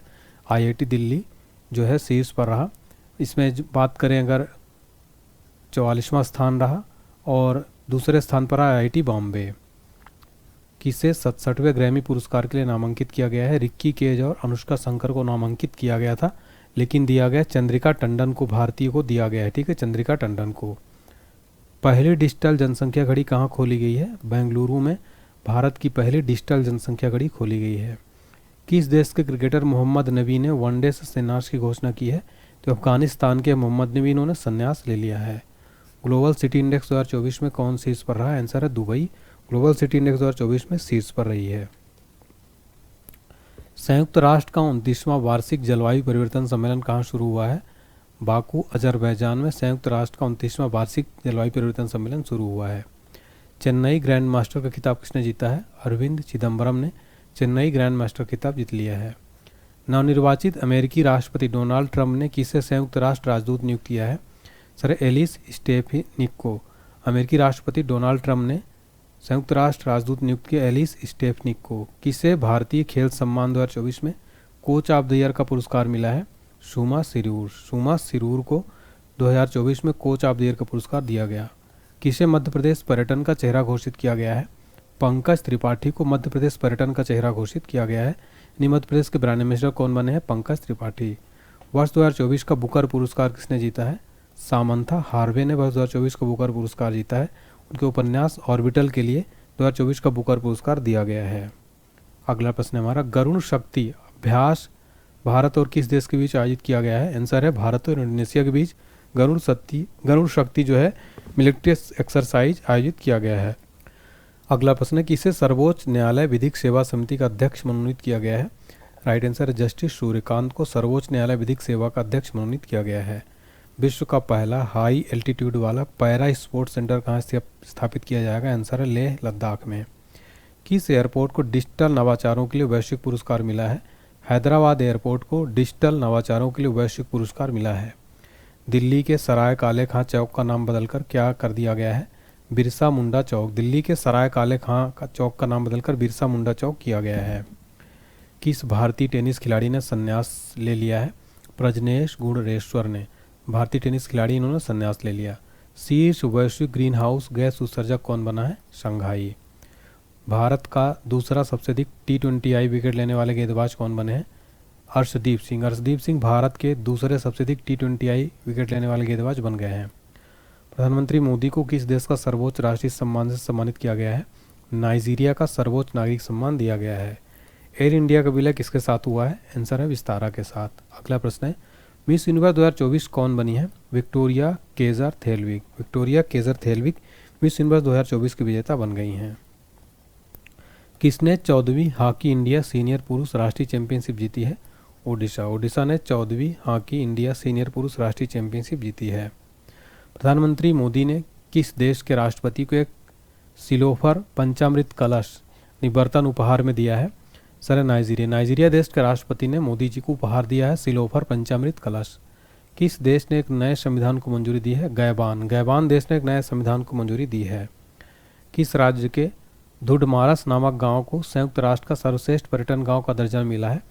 आईआईटी दिल्ली जो है शीर्ष पर रहा। इसमें बात करें अगर 44वां स्थान रहा और दूसरे स्थान पर आईआईटी बॉम्बे। किसे 67वें ग्रैमी पुरस्कार के लिए नामांकित किया गया है? रिक्की केज और अनुष्का शंकर को नामांकित किया गया था, लेकिन दिया गया चंद्रिका टंडन को, भारतीय को दिया गया है। ठीक है, चंद्रिका टंडन को। पहली डिजिटल जनसंख्या घड़ी कहाँ खोली गई है? बेंगलुरु में भारत की पहली डिजिटल जनसंख्या घड़ी खोली गई है। किस देश के क्रिकेटर मोहम्मद नबी ने वनडे से संन्यास की घोषणा की है? तो अफगानिस्तान के मोहम्मद नबी ने संन्यास ले लिया है। ग्लोबल सिटी इंडेक्स 2024 में कौन शीर्ष पर रहा है? आंसर है दुबई। ग्लोबल सिटी इंडेक्स 2024 में शीर्ष पर रही है। संयुक्त राष्ट्र का 29वां वार्षिक जलवायु परिवर्तन सम्मेलन कहाँ शुरू हुआ है? बाकू अजरबैजान में संयुक्त राष्ट्र का 29वां वार्षिक जलवायु परिवर्तन सम्मेलन शुरू हुआ है। चेन्नई ग्रैंड मास्टर का खिताब किसने जीता है? अरविंद चिदम्बरम ने चेन्नई ग्रैंड मास्टर खिताब जीत लिया है। नवनिर्वाचित अमेरिकी राष्ट्रपति डोनाल्ड ट्रंप ने किसे संयुक्त राष्ट्र राजदूत नियुक्त किया है? सर एलिस स्टेफनिक को। अमेरिकी राष्ट्रपति डोनाल्ड ट्रंप ने संयुक्त राष्ट्र राजदूत नियुक्त किया एलिस स्टेफनिक को। किसे भारतीय खेल सम्मान 2024 में कोच ऑफ द ईयर का पुरस्कार मिला है सुमा सिरूर। सुमा सिरूर को 2024 में कोच ऑफ द ईयर का पुरस्कार दिया गया। किसे मध्य प्रदेश पर्यटन का चेहरा घोषित किया गया है? पंकज त्रिपाठी को मध्य प्रदेश पर्यटन का चेहरा घोषित किया गया है। मध्य प्रदेश के ब्रांड एम्बेसडर कौन बने हैं? पंकज त्रिपाठी। वर्ष 2024 का बुकर पुरस्कार किसने जीता है? सामंथा हार्वे ने वर्ष 2024 का बुकर पुरस्कार जीता है। उनके उपन्यास ऑर्बिटल के लिए 2024 का बुकर पुरस्कार दिया गया है। अगला प्रश्न है हमारा, गरुण शक्ति अभ्यास भारत और किस देश के बीच आयोजित किया गया है? आंसर है भारत और इंडोनेशिया के बीच गरुण शक्ति जो है मिलिट्री एक्सरसाइज आयोजित किया गया है। अगला प्रश्न है, किसे सर्वोच्च न्यायालय विधिक सेवा समिति का अध्यक्ष मनोनीत किया गया है? राइट आंसर है जस्टिस सूर्यकांत को सर्वोच्च न्यायालय विधिक सेवा का अध्यक्ष मनोनीत किया गया है। विश्व का पहला हाई एल्टीट्यूड वाला पैरा स्पोर्ट्स सेंटर कहाँ स्थापित किया जाएगा? आंसर है लेह लद्दाख में। किस एयरपोर्ट को डिजिटल नवाचारों के लिए वैश्विक पुरस्कार मिला है? हैदराबाद एयरपोर्ट को डिजिटल नवाचारों के लिए वैश्विक पुरस्कार मिला है। दिल्ली के सराय काले खां चौक का नाम बदलकर क्या कर दिया गया है? बिरसा मुंडा चौक। दिल्ली के सराय काले खां का चौक का नाम बदलकर बिरसा मुंडा चौक किया गया है। किस भारतीय टेनिस खिलाड़ी ने संन्यास ले लिया है? प्रजनेश गुणरेश्वर ने। भारतीय टेनिस खिलाड़ी इन्होंने संन्यास ले लिया। शीर्ष वैश्विक ग्रीन हाउस गैस उत्सर्जक कौन बना है? शंघाई। भारत का दूसरा सबसे अधिक T20I विकेट लेने वाले गेंदबाज कौन बने हैं? अर्शदीप सिंह। अर्शदीप सिंह भारत के दूसरे सबसे अधिक T20I विकेट लेने वाले गेंदबाज बन गए हैं। प्रधानमंत्री मोदी को किस देश का सर्वोच्च राष्ट्रीय सम्मान से सम्मानित किया गया है? नाइजीरिया का सर्वोच्च नागरिक सम्मान दिया गया है। एयर इंडिया का विलय किसके साथ हुआ है? आंसर है विस्तारा के साथ। अगला प्रश्न है, मिस यूनिवर्स 2024 कौन बनी है? Victoria Kjaer Theilvig. Victoria Kjaer Theilvig Miss Universe 2024 की विजेता बन गई हैं। किसने 14वीं हॉकी इंडिया सीनियर पुरुष राष्ट्रीय चैंपियनशिप जीती है? ओडिशा। ओडिशा ने 14वीं हॉकी इंडिया सीनियर पुरुष राष्ट्रीय चैंपियनशिप जीती है। प्रधानमंत्री मोदी ने किस देश के राष्ट्रपति को एक सिल्वर पंचामृत कलश निवर्तन उपहार में दिया है? Sir Nigeria. नाइजीरिया देश के राष्ट्रपति ने मोदी जी को उपहार दिया है सिल्वर पंचामृत कलश। किस देश ने एक नए संविधान को मंजूरी दी है? गैबान। गैबान देश ने एक नए संविधान को मंजूरी दी है। किस राज्य के धुडमारस नामक गांव को संयुक्त राष्ट्र का सर्वश्रेष्ठ पर्यटन गांव का दर्जा मिला है?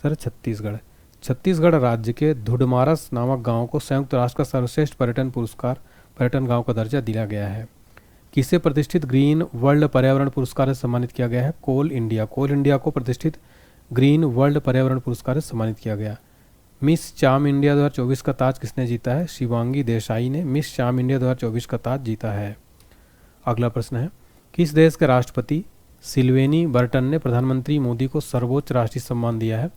सर छत्तीसगढ़। छत्तीसगढ़ राज्य के धुडमारस नामक गांव को संयुक्त राष्ट्र का सर्वश्रेष्ठ पर्यटन गांव का दर्जा दिया गया है। किसे प्रतिष्ठित ग्रीन वर्ल्ड पर्यावरण पुरस्कार से सम्मानित किया गया है? कोल इंडिया। कोल इंडिया को प्रतिष्ठित ग्रीन वर्ल्ड पर्यावरण पुरस्कार से सम्मानित किया गया। मिस चाम इंडिया 2024 का ताज किसने जीता है? शिवांगी देसाई ने मिस चाम इंडिया 2024 का ताज जीता है। अगला प्रश्न है, किस देश के राष्ट्रपति सिल्वेनी बर्टन ने प्रधानमंत्री मोदी को सर्वोच्च राष्ट्रीय सम्मान दिया है?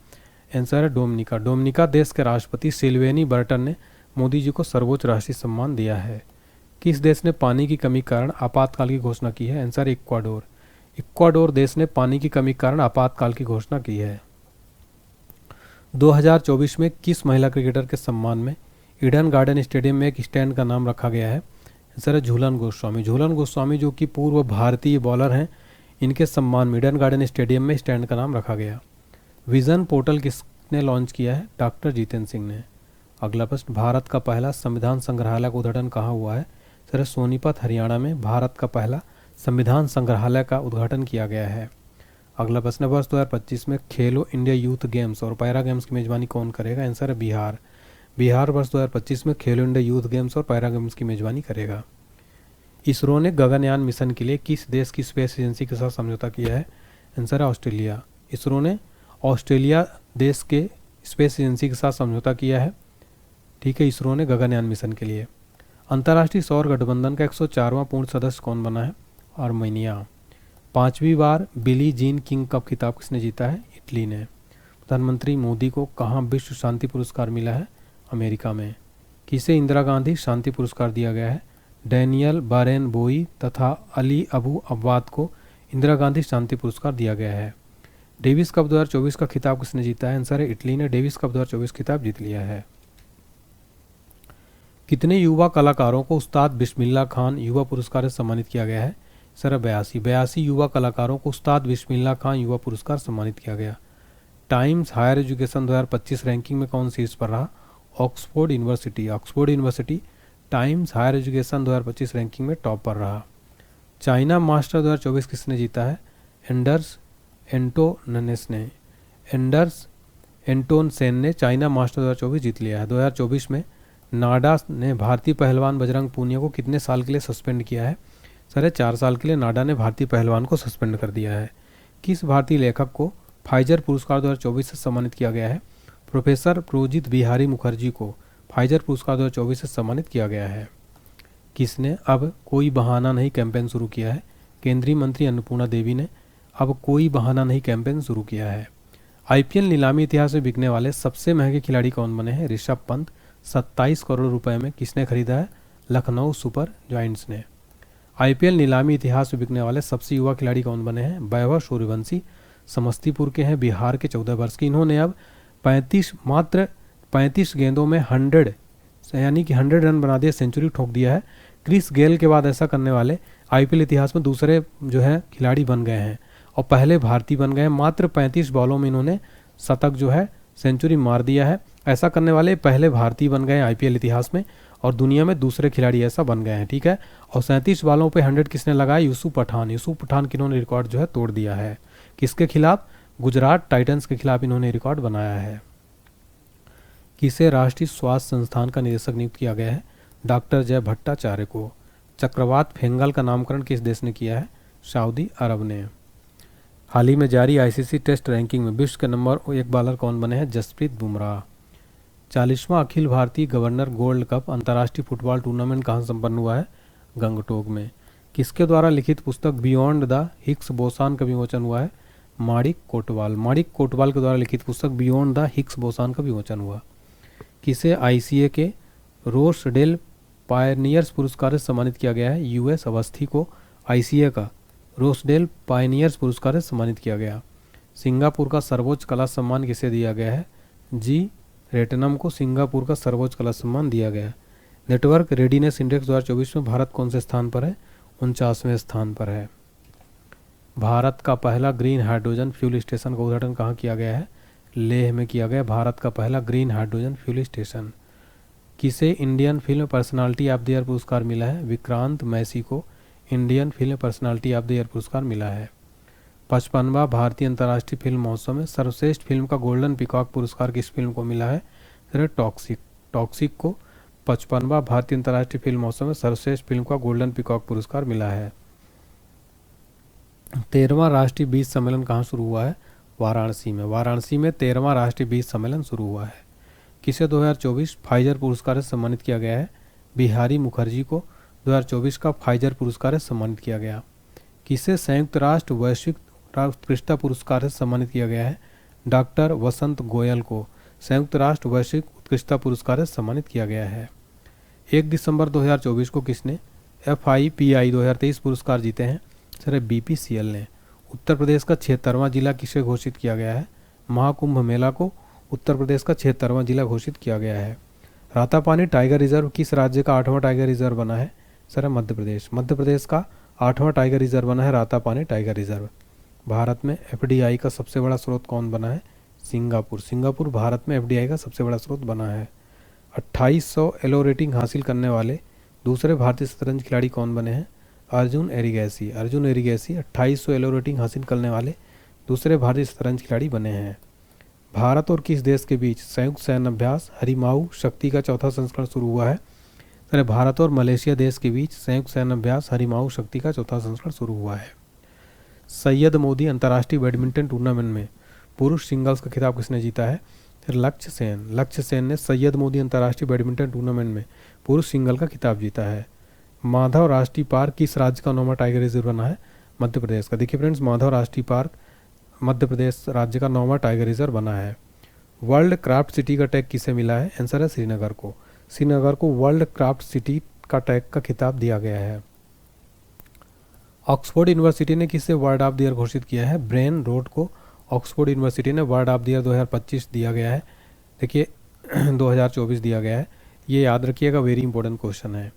आंसर है डोमिनिका। डोमिनिका देश के राष्ट्रपति सिल्वेनी बर्टन ने मोदी जी को सर्वोच्च राष्ट्रीय सम्मान दिया है। किस देश ने पानी की कमी के कारण आपातकाल की घोषणा की है? Answer Ecuador. इक्वाडोर देश ने पानी की कमी के कारण आपातकाल की घोषणा की है। 2024 में किस महिला क्रिकेटर के सम्मान में ईडन गार्डन स्टेडियम में एक स्टैंड का नाम रखा गया है? आंसर है झूलन गोस्वामी। झूलन गोस्वामी जो कि पूर्व भारतीय बॉलर हैं, इनके सम्मान में ईडन गार्डन स्टेडियम में स्टैंड का नाम रखा गया। विजन पोर्टल किसने लॉन्च किया है? डॉक्टर जितेंद्र सिंह ने। अगला प्रश्न, भारत का पहला संविधान संग्रहालय का उद्घाटन कहाँ हुआ है? सर सोनीपत हरियाणा में भारत का पहला संविधान संग्रहालय का उद्घाटन किया गया है। अगला प्रश्न, वर्ष 2025 में खेलो इंडिया यूथ गेम्स और पैरा गेम्स की मेजबानी कौन करेगा? आंसर है बिहार। बिहार वर्ष 2025 में खेलो इंडिया यूथ गेम्स और पैरा गेम्स की मेजबानी करेगा। इसरो ने गगनयान मिशन के लिए किस देश की स्पेस एजेंसी के साथ समझौता किया है? आंसर है ऑस्ट्रेलिया। इसरो ने ऑस्ट्रेलिया देश के स्पेस एजेंसी के साथ समझौता किया है। ठीक है, इसरो ने गगनयान मिशन के लिए। अंतर्राष्ट्रीय सौर गठबंधन का 104वां पूर्ण सदस्य कौन बना है? आर्मेनिया। 5वीं बार बिली जीन किंग कप खिताब किसने जीता है? इटली ने। प्रधानमंत्री मोदी को कहाँ विश्व शांति पुरस्कार मिला है? अमेरिका में। किसे इंदिरा गांधी शांति पुरस्कार दिया गया है? डैनियल बारेन बोई तथा अली अबू अब्बाद को इंदिरा गांधी शांति पुरस्कार दिया गया है। डेविस कप 2024 का खिताब किसने जीता है? आंसर है इटली ने डेविस कप 2024 खिताब जीत लिया है। कितने युवा कलाकारों को उस्ताद बिस्मिल्लाह खान युवा पुरस्कार से सम्मानित किया गया है? सर 82 युवा कलाकारों को उस्ताद बिस्मिल्लाह खान युवा पुरस्कार सम्मानित किया गया। टाइम्स हायर एजुकेशन 2025 रैंकिंग में कौन शीर्ष पर रहा? Oxford university. Oxford university Times higher education 2025 ranking में टॉप पर रहा। चाइना मास्टर 2024 किसने जीता है? एंडर्स एंटोननेस ने। एंडर्स एंटोन सेन ने चाइना मास्टर 2024 जीत लिया है। 2024 में नाडा ने भारतीय पहलवान बजरंग पूनिया को कितने साल के लिए सस्पेंड किया है? सर 4 साल के लिए नाडा ने भारतीय पहलवान को सस्पेंड कर दिया है। किस भारतीय लेखक को फाइजर पुरस्कार 2024 से सम्मानित किया गया है? प्रोफेसर प्रोजित बिहारी मुखर्जी को फाइजर पुरस्कार 2024 से सम्मानित किया गया है। किसने अब कोई बहाना नहीं कैंपेन शुरू किया है? केंद्रीय मंत्री अन्नपूर्णा देवी ने अब कोई बहाना नहीं कैंपेन शुरू किया है। आईपीएल नीलामी इतिहास में बिकने वाले सबसे महंगे खिलाड़ी कौन बने हैं? ऋषभ पंत 27 करोड़ रुपए में किसने खरीदा है? लखनऊ सुपर जायंट्स ने। आईपीएल नीलामी इतिहास में बिकने वाले सबसे युवा खिलाड़ी कौन बने हैं? वैभव सूर्यवंशी समस्तीपुर के हैं, बिहार के 14 वर्ष के। इन्होंने अब मात्र 35 गेंदों में 100 यानी कि 100 रन बना दिया, सेंचुरी ठोक दिया है। क्रिस गेल के बाद ऐसा करने वाले आईपीएल इतिहास में दूसरे जो है खिलाड़ी बन गए हैं और पहले भारतीय बन गए हैं। मात्र 35 बॉलों में इन्होंने शतक जो है सेंचुरी मार दिया है। ऐसा करने वाले पहले भारतीय बन गए हैं आईपीएल इतिहास में और दुनिया में दूसरे खिलाड़ी ऐसा बन गए हैं, ठीक है। और 37 बॉलों पे 100 किसने लगाया? यूसुफ पठान की इन्होंने रिकॉर्ड जो है तोड़ दिया है। किसके खिलाफ? गुजरात टाइटंस के खिलाफ इन्होंने रिकॉर्ड बनाया है। किसे राष्ट्रीय स्वास्थ्य संस्थान का निदेशक नियुक्त किया गया है? डॉक्टर जय भट्टाचार्य को। चक्रवात फेंगल का नामकरण किस देश ने किया है? सऊदी अरब ने। हाल ही में जारी आईसीसी टेस्ट रैंकिंग में विश्व के नंबर 1 बॉलर कौन बने हैं? Jasprit Bumrah. 40वां Akhil Bharatiya governor gold cup अंतर्राष्ट्रीय फुटबॉल टूर्नामेंट कहाँ संपन्न हुआ है? गंगटोक में। किसके द्वारा लिखित पुस्तक बियॉन्ड द हिग्स बोसान का विमोचन हुआ है? माणिक कोटवाल के द्वारा लिखित पुस्तक बियॉन्ड द हिग्स बोसान का विमोचन हुआ। किसे आईसीए के रोसडेल पायनियर्स पुरस्कार से सम्मानित किया गया है? यूएस अवस्थी को आईसीए का रोसडेल पायनियर्स पुरस्कार से सम्मानित किया गया। सिंगापुर का सर्वोच्च कला सम्मान किसे दिया गया है? जी रेटनम को सिंगापुर का सर्वोच्च कला सम्मान दिया गया। नेटवर्क रेडीनेस इंडेक्स 2024 में भारत कौन से स्थान पर है? 49वें स्थान पर है। भारत का पहला ग्रीन हाइड्रोजन फ्यूल स्टेशन का उद्घाटन कहाँ किया गया है? लेह में किया गया भारत का पहला ग्रीन हाइड्रोजन फ्यूल स्टेशन। किसे Indian film personality of the year पुरस्कार मिला है? विक्रांत मैसी को Indian film personality of the year पुरस्कार मिला है। 55वां भारतीय अंतर्राष्ट्रीय फिल्म महोत्सव में सर्वश्रेष्ठ फिल्म का गोल्डन पीकॉक पुरस्कार किस फिल्म को मिला है? टॉक्सिक को 55वां भारतीय अंतर्राष्ट्रीय फिल्म महोत्सव में सर्वश्रेष्ठ फिल्म का गोल्डन पीकॉक पुरस्कार मिला है। 13वां राष्ट्रीय बीज सम्मेलन कहाँ शुरू हुआ है? वाराणसी में 13वां राष्ट्रीय बीज सम्मेलन शुरू हुआ है। किसे 2024 फाइजर पुरस्कार से सम्मानित किया गया है? बिहारी मुखर्जी को 2024 का फाइजर पुरस्कार से सम्मानित किया गया। किसे संयुक्त राष्ट्र वैश्विक उत्कृष्टता पुरस्कार से सम्मानित किया गया है? डॉक्टर वसंत गोयल को संयुक्त राष्ट्र वैश्विक उत्कृष्टता पुरस्कार से सम्मानित किया गया है। 1 दिसंबर 2024 को किसने FIPI 2023 पुरस्कार जीते हैं? सर BPCL ने। उत्तर प्रदेश का 76वां जिला किसे घोषित किया गया है? महाकुंभ मेला को उत्तर प्रदेश का 76वां जिला घोषित किया गया है। रातापानी टाइगर रिजर्व किस राज्य का 8वां टाइगर रिजर्व बना है? सर मध्य प्रदेश का 8वां टाइगर रिजर्व बना है रातापानी टाइगर रिजर्व। भारत में FDI का सबसे बड़ा स्रोत कौन बना है? सिंगापुर भारत में FDI का सबसे बड़ा स्रोत बना है। 2800 एलो रेटिंग हासिल करने वाले दूसरे भारतीय शतरंज खिलाड़ी कौन बने हैं? अर्जुन एरिगैसी 2800 एलो रेटिंग हासिल करने वाले दूसरे भारतीय शतरंज खिलाड़ी बने हैं। भारत और किस देश के बीच संयुक्त सैन्य अभ्यास हरिमाऊ शक्ति का चौथा संस्करण शुरू हुआ है? सर भारत और मलेशिया देश के बीच संयुक्त सैन्य अभ्यास हरिमाऊ शक्ति का चौथा संस्करण शुरू हुआ है। सैयद मोदी अंतर्राष्ट्रीय बैडमिंटन टूर्नामेंट में पुरुष सिंगल्स का खिताब किसने जीता है? फिर लक्ष्य सेन ने सैयद मोदी अंतर्राष्ट्रीय बैडमिंटन टूर्नामेंट में पुरुष सिंगल का खिताब जीता है। माधव राष्ट्रीय पार्क किस राज्य का 9वां टाइगर रिजर्व बना है? मध्य प्रदेश का। देखिए फ्रेंड्स, माधव राष्ट्रीय पार्क मध्य प्रदेश राज्य का 9वां टाइगर रिजर्व बना है। वर्ल्ड क्राफ्ट सिटी का टैग किसे मिला है? आंसर है श्रीनगर को वर्ल्ड क्राफ्ट सिटी का टैग का खिताब दिया गया है। ऑक्सफोर्ड यूनिवर्सिटी ने किसे वर्ड ऑफ द ईयर घोषित किया है? ब्रेन रोड को ऑक्सफोर्ड यूनिवर्सिटी ने वर्ड ऑफ द ईयर 2025 दिया गया है। देखिए 2024 दिया गया है, ये याद रखिएगा, वेरी इंपॉर्टेंट क्वेश्चन है।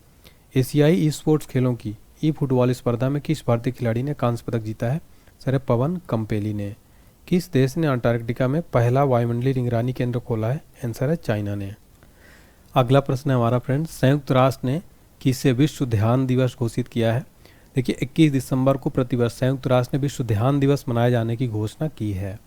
एशियाई ई स्पोर्ट्स खेलों की ई फुटबॉल स्पर्धा में किस भारतीय खिलाड़ी ने कांस्य पदक जीता है? सर पवन कंपेली ने। किस देश ने अंटार्कटिका में पहला वायुमंडलीय निगरानी केंद्र खोला है? आंसर है चाइना ने। अगला प्रश्न है हमारा फ्रेंड्स, संयुक्त राष्ट्र ने किसे विश्व ध्यान दिवस घोषित किया है? देखिए 21 दिसंबर को प्रतिवर्ष संयुक्त राष्ट्र ने विश्व ध्यान दिवस मनाए जाने की घोषणा की है।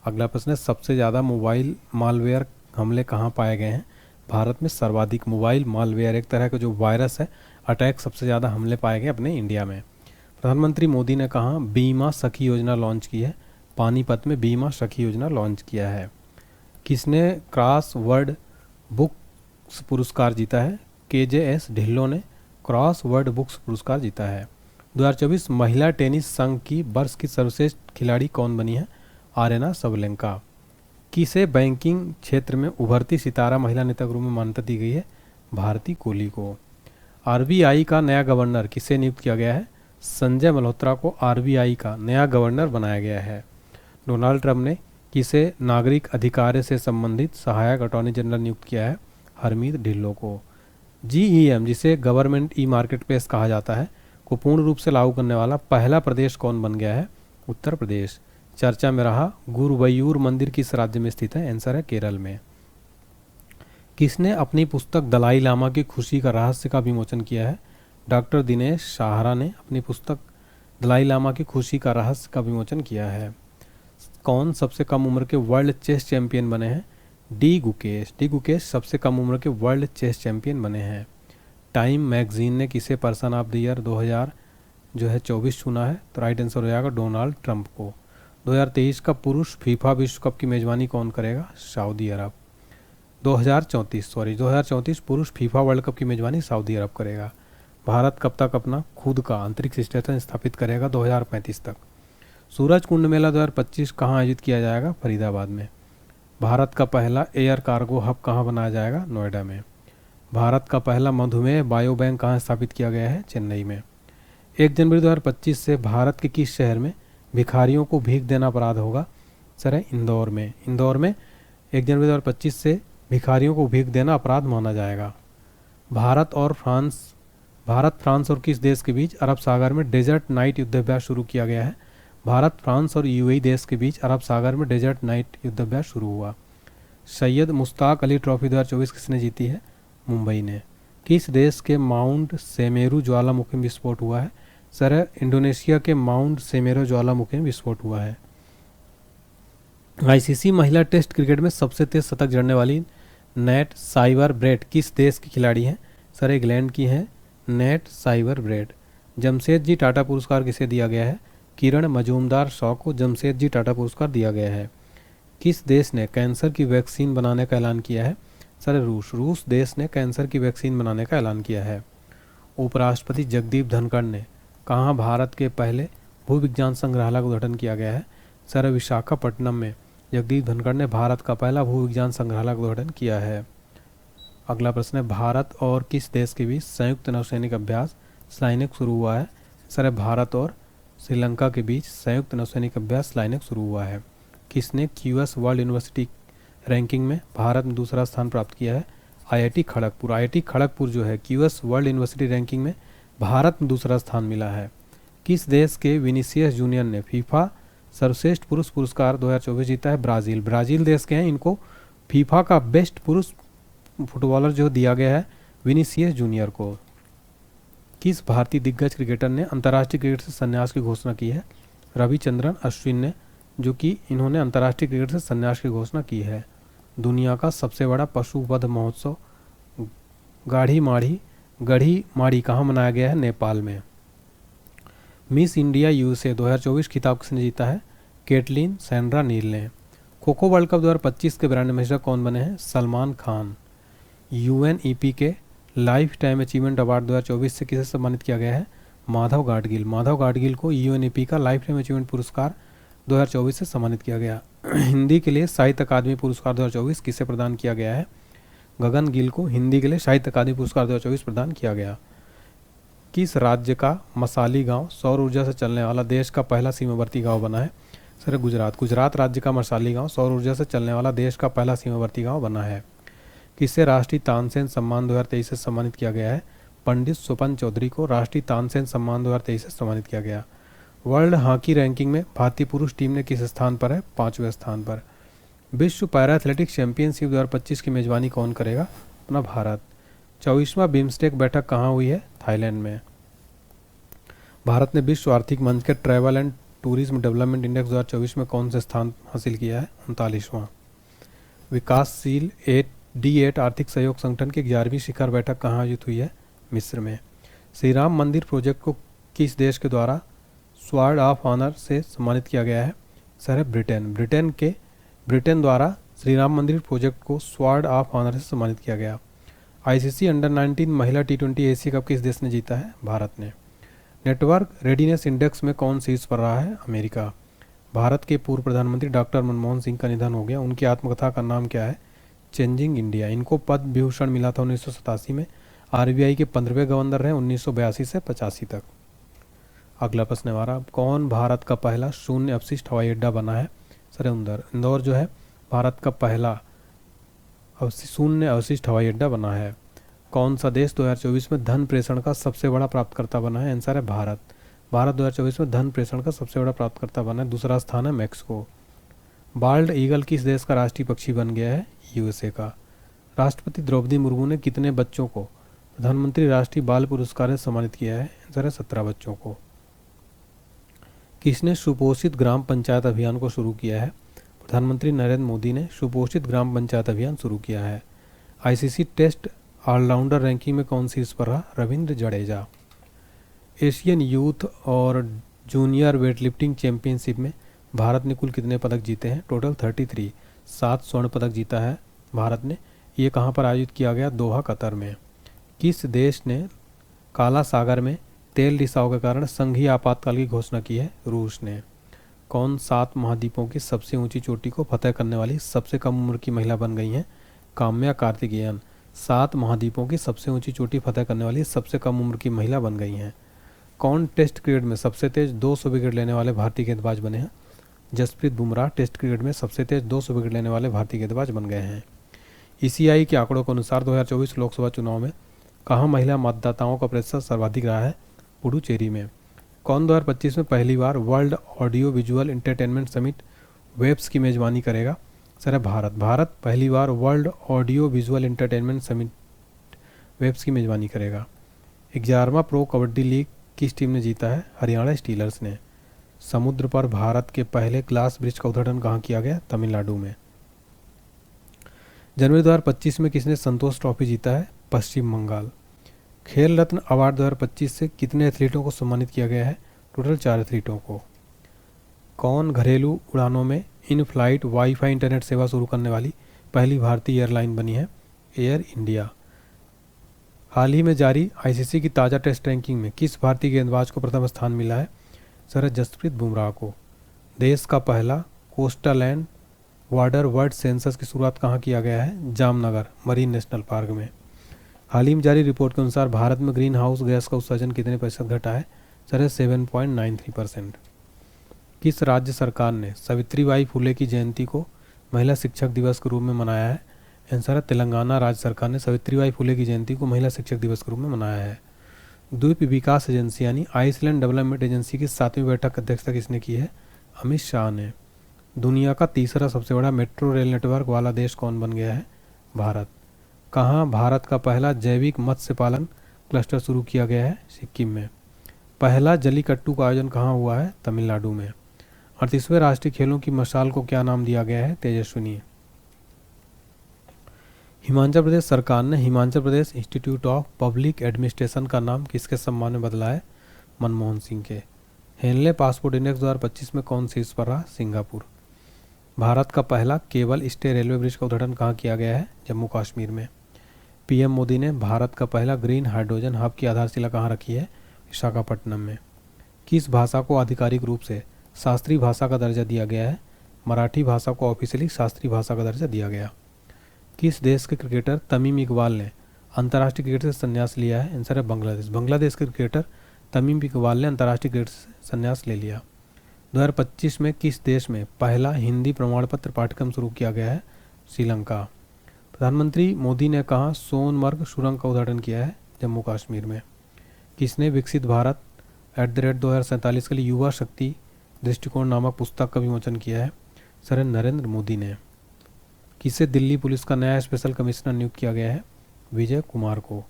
अगला प्रश्न है, सबसे ज़्यादा मोबाइल मालवेयर हमले कहाँ पाए गए हैं? भारत में सर्वाधिक मोबाइल मालवेयर, एक तरह का जो वायरस है, अटैक, सबसे ज़्यादा हमले पाए गए अपने इंडिया में। प्रधानमंत्री मोदी ने कहा बीमा सखी योजना लॉन्च की है? पानीपत में बीमा सखी योजना लॉन्च किया है। किसने क्रॉस वर्ड बुक्स पुरस्कार जीता है? KJS ढिल्लों ने क्रॉस वर्ड बुक्स पुरस्कार जीता है। 2024 महिला टेनिस संघ की वर्ष की सर्वश्रेष्ठ खिलाड़ी कौन बनी है? Aryna Sabalenka. किसे बैंकिंग क्षेत्र में उभरती सितारा महिला नेता के रूप में मान्यता दी गई है? भारती कोहली को। RBI का नया गवर्नर किसे नियुक्त किया गया है? संजय मल्होत्रा को RBI का नया गवर्नर बनाया गया है। डोनाल्ड ट्रंप ने किसे नागरिक अधिकार से संबंधित सहायक अटॉर्नी जनरल नियुक्त किया है? हरमीत ढिल्लों को। GEM, जिसे गवर्नमेंट ई मार्केट प्लेस कहा जाता है, को पूर्ण रूप से लागू करने वाला पहला प्रदेश कौन बन गया है? उत्तर प्रदेश। चर्चा में रहा गुरुवयूर मंदिर किस राज्य में स्थित है? आंसर है केरल में। किसने अपनी पुस्तक दलाई लामा की खुशी का रहस्य का विमोचन किया है? डॉक्टर दिनेश साहरा ने अपनी पुस्तक दलाई लामा की खुशी का रहस्य का विमोचन किया है। कौन सबसे कम उम्र के वर्ल्ड चेस चैंपियन बने हैं? डी गुकेश सबसे कम उम्र के वर्ल्ड चेस चैंपियन बने हैं। टाइम मैगजीन ने किसे पर्सन ऑफ द ईयर 2024 चुना है? तो राइट आंसर हो जाएगा डोनाल्ड ट्रंप को। 2023 का पुरुष फीफा विश्व कप की मेजबानी कौन करेगा? सऊदी अरब। 2034 पुरुष फीफा वर्ल्ड कप की मेजबानी सऊदी अरब करेगा। भारत कब तक अपना खुद का अंतरिक्ष स्टेशन स्थापित करेगा? 2035 तक। सूरज कुंड मेला 2025 कहाँ आयोजित किया जाएगा? फरीदाबाद में। भारत का पहला एयर कार्गो हब कहाँ बनाया जाएगा? नोएडा में। भारत का पहला मधुमेह बायो बैंक कहाँ स्थापित किया गया है? चेन्नई में। 1 जनवरी 2025 से भारत के किस शहर में भिखारियों को भीख देना अपराध होगा? सर है इंदौर में। 1 जनवरी 2025 से भिखारियों को भीख देना अपराध माना जाएगा। भारत फ्रांस और किस देश के बीच अरब सागर में डेजर्ट नाइट युद्धाभ्यास शुरू किया गया है? भारत, फ्रांस और UAE देश के बीच अरब सागर में डेजर्ट नाइट युद्धाभ्यास शुरू हुआ। सैयद मुश्ताक अली ट्रॉफी 2024 किसने जीती है? मुंबई ने। किस देश के माउंट सेमेरू ज्वालामुखी में विस्फोट हुआ है? सर इंडोनेशिया के माउंट सेमेरू ज्वालामुखी में विस्फोट हुआ है। ICC महिला टेस्ट क्रिकेट में सबसे तेज शतक जड़ने वाली नेट साइबर ब्रेड किस देश की खिलाड़ी हैं? सर इंग्लैंड की हैं Nat Sciver Brunt. Jamsetji Tata पुरस्कार किसे दिया गया है? किरण मजूमदार शॉ को जमशेदजी टाटा पुरस्कार दिया गया है। किस देश ने कैंसर की वैक्सीन बनाने का ऐलान किया है? सर रूस देश ने कैंसर की वैक्सीन बनाने का ऐलान किया है। उपराष्ट्रपति जगदीप धनखड़ ने कहाँ भारत के पहले भूविज्ञान संग्रहालय का उद्घाटन किया गया है? सर विशाखापट्टनम में जगदीप धनखड़ ने भारत का पहला भूविज्ञान संग्रहालय का उद्घाटन किया है। अगला प्रश्न है, भारत और किस देश के बीच संयुक्त नौसैनिक अभ्यास स्लाइनेक शुरू हुआ है? सर भारत और श्रीलंका के बीच संयुक्त नौसैनिक अभ्यास स्लाइनेक शुरू हुआ है। किसने QS वर्ल्ड यूनिवर्सिटी रैंकिंग में भारत में दूसरा स्थान प्राप्त किया है? IIT खड़गपुर। IIT खड़गपुर जो है QS वर्ल्ड यूनिवर्सिटी रैंकिंग में भारत में दूसरा स्थान मिला है। किस देश के विनीसियस जूनियर ने फीफा सर्वश्रेष्ठ पुरुष पुरस्कार 2024 जीता है? ब्राज़ील देश के हैं। इनको फीफा का बेस्ट पुरुष फुटबॉलर जो दिया गया है विनीसियस जूनियर को। किस भारतीय दिग्गज क्रिकेटर ने अंतर्राष्ट्रीय क्रिकेट से संन्यास की घोषणा की है? रविचंद्रन अश्विन ने, जो कि इन्होंने अंतर्राष्ट्रीय क्रिकेट से संन्यास की घोषणा की है। दुनिया का सबसे बड़ा पशुवध महोत्सव गढ़ी माड़ी कहाँ मनाया गया है? नेपाल में। मिस इंडिया USA 2024 खिताब किसने जीता है? केटलिन सैंड्रा नील ने। खो खो वर्ल्ड कप 2025 के ब्रांड एम्बेसडर कौन बने हैं? सलमान खान। UNEP के लाइफ टाइम अचीवमेंट अवार्ड 2024 से किसे सम्मानित किया गया है? माधव गाडगिल को UNEP का लाइफ टाइम अचीवमेंट पुरस्कार 2024 से सम्मानित किया गया। हिंदी के लिए साहित्य अकादमी पुरस्कार 2024 किसे प्रदान किया गया है? गगन गिल को हिंदी के लिए साहित्य अकादमी पुरस्कार 2024 प्रदान किया गया। किस राज्य का मसाली गांव सौर ऊर्जा से चलने वाला देश का पहला सीमावर्ती गांव बना है? सर गुजरात राज्य का मसाली गांव सौर ऊर्जा से चलने वाला देश का पहला सीमावर्ती गांव बना है। किसे राष्ट्रीय तानसेन सम्मान 2023 से सम्मानित किया गया है? पंडित स्वपन चौधरी को राष्ट्रीय तानसेन सम्मान 2023 से सम्मानित किया गया। वर्ल्ड हॉकी रैंकिंग में भारतीय पुरुष टीम ने किस स्थान पर है? 5वें स्थान पर। विश्व पैरा एथलेटिक्स चैंपियनशिप 2025 की मेजबानी कौन करेगा? अपना भारत। 24वां बिम्स्टेक बैठक कहाँ हुई है? थाईलैंड में। भारत ने विश्व आर्थिक मंच के travel and tourism development index 2024 में कौन से स्थान हासिल किया है? 39वां। विकासशील D8 आर्थिक सहयोग संगठन की 11वीं शिखर बैठक कहाँ आयोजित हुई है? मिस्र में। श्री राम मंदिर प्रोजेक्ट को किस देश के द्वारा स्वॉर्ड ऑफ ऑनर से सम्मानित किया गया है? सर है ब्रिटेन। ब्रिटेन द्वारा श्री राम मंदिर प्रोजेक्ट को स्वॉर्ड ऑफ ऑनर से सम्मानित किया गया। ICC अंडर-19 महिला T20 एशिया कप किस देश ने जीता है? भारत ने। नेटवर्क रेडीनेस इंडेक्स में कौन शीर्ष पर रहा है? अमेरिका। भारत के पूर्व प्रधानमंत्री डॉक्टर मनमोहन सिंह का निधन हो गया। उनकी आत्मकथा का नाम क्या है? Changing India. इनको पद्म विभूषण मिला था 1987 में। RBI के 15वें गवर्नर रहे 1982 से 85 तक। अगला प्रश्न हमारा, कौन भारत का पहला शून्य अपशिष्ट हवाई अड्डा बना है? सर इंदौर जो है भारत का पहला शून्य अवशिष्ट हवाई अड्डा बना है। कौन सा देश 2024 में धन प्रेषण का सबसे बड़ा प्राप्तकर्ता बना है? आंसर है भारत। भारत 2024 में धन प्रेषण का सबसे बड़ा प्राप्तकर्ता बना है। दूसरा स्थान है मैक्सिको। बाल्ड ईगल किस देश का राष्ट्रीय पक्षी बन गया है? USA का। राष्ट्रपति द्रौपदी मुर्मू ने कितने बच्चों को प्रधानमंत्री राष्ट्रीय बाल पुरस्कार से सम्मानित किया है? आंसर है 17 बच्चों को। किसने सुपोषित ग्राम पंचायत अभियान को शुरू किया है? प्रधानमंत्री नरेंद्र मोदी ने सुपोषित ग्राम पंचायत अभियान शुरू किया है। ICC टेस्ट ऑलराउंडर रैंकिंग में कौन शीर्ष पर रहा? रविंद्र जडेजा। एशियन यूथ और जूनियर वेटलिफ्टिंग चैंपियनशिप में भारत ने कुल कितने पदक जीते हैं? टोटल 33। 7 स्वर्ण पदक जीता है भारत ने। ये कहाँ पर आयोजित किया गया? दोहा, कतर में। किस देश ने काला सागर में तेल रिसाव के कारण संघीय आपातकाल की घोषणा की है? रूस ने। कौन 7 महाद्वीपों की सबसे ऊंची चोटी को फतह करने वाली सबसे कम उम्र की महिला बन गई हैं? काम्या कार्तिकेयन 7 महाद्वीपों की सबसे ऊंची चोटी फतह करने वाली सबसे कम उम्र की महिला बन गई हैं। कौन टेस्ट क्रिकेट में सबसे तेज 200 विकेट लेने वाले भारतीय गेंदबाज बने हैं? जसप्रीत बुमराह टेस्ट क्रिकेट में सबसे तेज 200 विकेट लेने वाले भारतीय गेंदबाज बन गए हैं। ECI के आंकड़ों के अनुसार 2024 लोकसभा चुनाव में कहाँ महिला मतदाताओं का प्रतिशत सर्वाधिक रहा है? पुडुचेरी में। कौन 2025 में पहली बार World Audio Visual Entertainment Summit WAVES की मेजबानी करेगा? सर भारत पहली बार World Audio Visual Entertainment Summit WAVES की मेजबानी करेगा। 11वां प्रो कबड्डी लीग किस टीम ने जीता है? हरियाणा स्टीलर्स ने। समुद्र पर भारत के पहले ग्लास ब्रिज का उद्घाटन कहाँ किया गया? तमिलनाडु में। जनवरी 2025 में किसने संतोष ट्रॉफी जीता है? पश्चिम बंगाल। खेल रत्न अवार्ड 2025 से कितने एथलीटों को सम्मानित किया गया है? टोटल 4 एथलीटों को। कौन घरेलू उड़ानों में इन फ्लाइट वाईफाई इंटरनेट सेवा शुरू करने वाली पहली भारतीय एयरलाइन बनी है? Air India. हाल ही में जारी ICC की ताज़ा टेस्ट रैंकिंग में किस भारतीय गेंदबाज को प्रथम स्थान मिला है? सर जसप्रीत बुमराह को। देश का पहला coastal and water world census की शुरुआत कहाँ किया गया है? जामनगर मरीन नेशनल पार्क में। हाल ही में जारी रिपोर्ट के अनुसार भारत में ग्रीन हाउस गैस का उत्सर्जन कितने प्रतिशत घटा है? सर 7.93%। किस राज्य सरकार ने सावित्रीबाई फुले की जयंती को महिला शिक्षक दिवस के रूप में मनाया है? आंसर है तेलंगाना राज्य सरकार ने सावित्रीबाई फुले की जयंती को महिला शिक्षक दिवस के रूप में मनाया है। द्वीप विकास एजेंसी यानी आइसलैंड डेवलपमेंट एजेंसी की 7वीं बैठक की अध्यक्षता किसने की है? अमित शाह ने। दुनिया का तीसरा सबसे बड़ा मेट्रो रेल नेटवर्क वाला देश कौन बन गया है? भारत। कहाँ भारत का पहला जैविक मत्स्य पालन क्लस्टर शुरू किया गया है? सिक्किम में। पहला जलीकट्टू का आयोजन कहाँ हुआ है? तमिलनाडु में। 38वें राष्ट्रीय खेलों की मशाल को क्या नाम दिया गया है? तेजस्विनी। हिमाचल प्रदेश सरकार ने Himachal Pradesh institute of public administration का नाम किसके सम्मान में बदला है? मनमोहन सिंह के। हेनले पासपोर्ट इंडेक्स 2025 में कौन शीर्ष पर रहा? सिंगापुर। भारत का पहला केबल स्टे रेलवे ब्रिज का उद्घाटन कहाँ किया गया है? जम्मू कश्मीर में। PM मोदी ने भारत का पहला ग्रीन हाइड्रोजन हब की आधारशिला कहाँ रखी है? विशाखापट्टनम में। किस भाषा को आधिकारिक रूप से शास्त्रीय भाषा का दर्जा दिया गया है? मराठी भाषा को ऑफिशियली शास्त्रीय भाषा का दर्जा दिया गया। किस देश के क्रिकेटर तमीम इकबाल ने अंतर्राष्ट्रीय क्रिकेट से संन्यास लिया है? आंसर है बांग्लादेश। बांग्लादेश के क्रिकेटर तमीम इकबाल ने अंतर्राष्ट्रीय क्रिकेट से संन्यास ले लिया। 2025 में किस देश में पहला हिंदी प्रमाण पत्र पाठ्यक्रम शुरू किया गया है? श्रीलंका। प्रधानमंत्री मोदी ने कहा सोनमर्ग सुरंग का उद्घाटन किया है? जम्मू कश्मीर में। किसने विकसित भारत @ 2047 के लिए युवा शक्ति दृष्टिकोण नामक पुस्तक का विमोचन किया है? सर नरेंद्र मोदी ने। किसे दिल्ली पुलिस का नया स्पेशल कमिश्नर नियुक्त किया गया है? विजय कुमार को।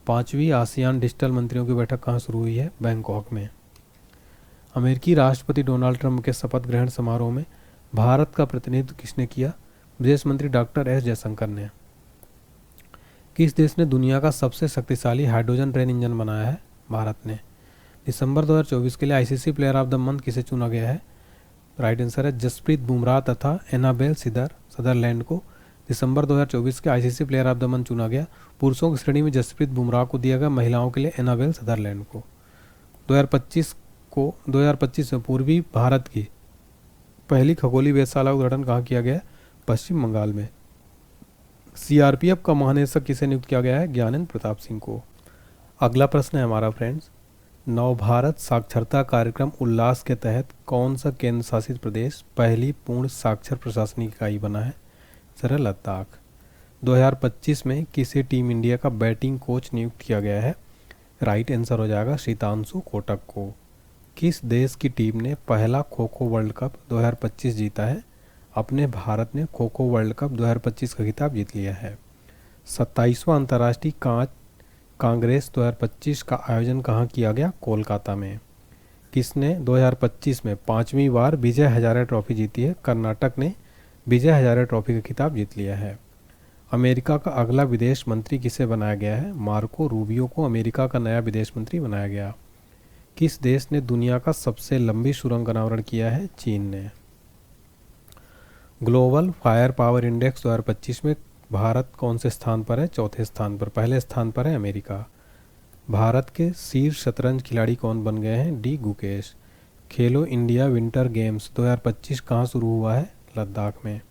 5वीं आसियान डिजिटल मंत्रियों की बैठक कहाँ शुरू हुई है? बैंकॉक में। अमेरिकी राष्ट्रपति डोनाल्ड ट्रंप के शपथ ग्रहण समारोह में भारत का प्रतिनिधित्व किसने किया? विदेश मंत्री डॉक्टर एस जयशंकर ने। किस देश ने दुनिया का सबसे शक्तिशाली हाइड्रोजन ट्रेन इंजन बनाया है? भारत ने। दिसंबर 2024 के लिए ICC player of the month किसे चुना गया है? राइट आंसर है जसप्रीत बुमराह तथा एनाबेल सदरलैंड को दिसंबर 2024 के ICC player of the month चुना गया। पुरुषों की श्रेणी में जसप्रीत बुमराह को दिया गया, महिलाओं के लिए एनाबेल सदरलैंड को। 2025 में पूर्वी भारत की पहली खगोलीय वेधशाला का उद्घाटन कहाँ किया गया? पश्चिम बंगाल में। सीआरपीएफ का महानिदेशक किसे नियुक्त किया गया है? ज्ञानेंद्र प्रताप सिंह को। अगला प्रश्न है हमारा फ्रेंड्स, नव भारत साक्षरता कार्यक्रम उल्लास के तहत कौन सा केंद्र शासित प्रदेश पहली पूर्ण साक्षर प्रशासनिक इकाई बना है? सर लद्दाख। 2025 में किसे टीम इंडिया का बैटिंग कोच नियुक्त किया गया है? राइट आंसर हो जाएगा शीतांशु कोटक को। किस देश की टीम ने पहला खो खो वर्ल्ड कप 2025 जीता है? अपने भारत ने खो खो वर्ल्ड कप 2025 का खिताब जीत लिया है। 27वां अंतर्राष्ट्रीय कांग्रेस 2025 का आयोजन कहाँ किया गया? कोलकाता में। किसने 2025 में 5वीं बार विजय हजारे ट्रॉफी जीती है? कर्नाटक ने विजय हजारे ट्रॉफी का खिताब जीत लिया है। अमेरिका का अगला विदेश मंत्री किसे बनाया गया है? मार्को रूबियो को अमेरिका का नया विदेश मंत्री बनाया गया। किस देश ने दुनिया का सबसे लंबी सुरंग का अनावरण किया है? चीन ने। ग्लोबल फायर पावर इंडेक्स 2025 में भारत कौन से स्थान पर है? चौथे स्थान पर। पहले स्थान पर है अमेरिका। भारत के शीर्ष शतरंज खिलाड़ी कौन बन गए हैं? डी गुकेश। खेलो इंडिया विंटर गेम्स 2025 कहाँ शुरू हुआ है? लद्दाख में।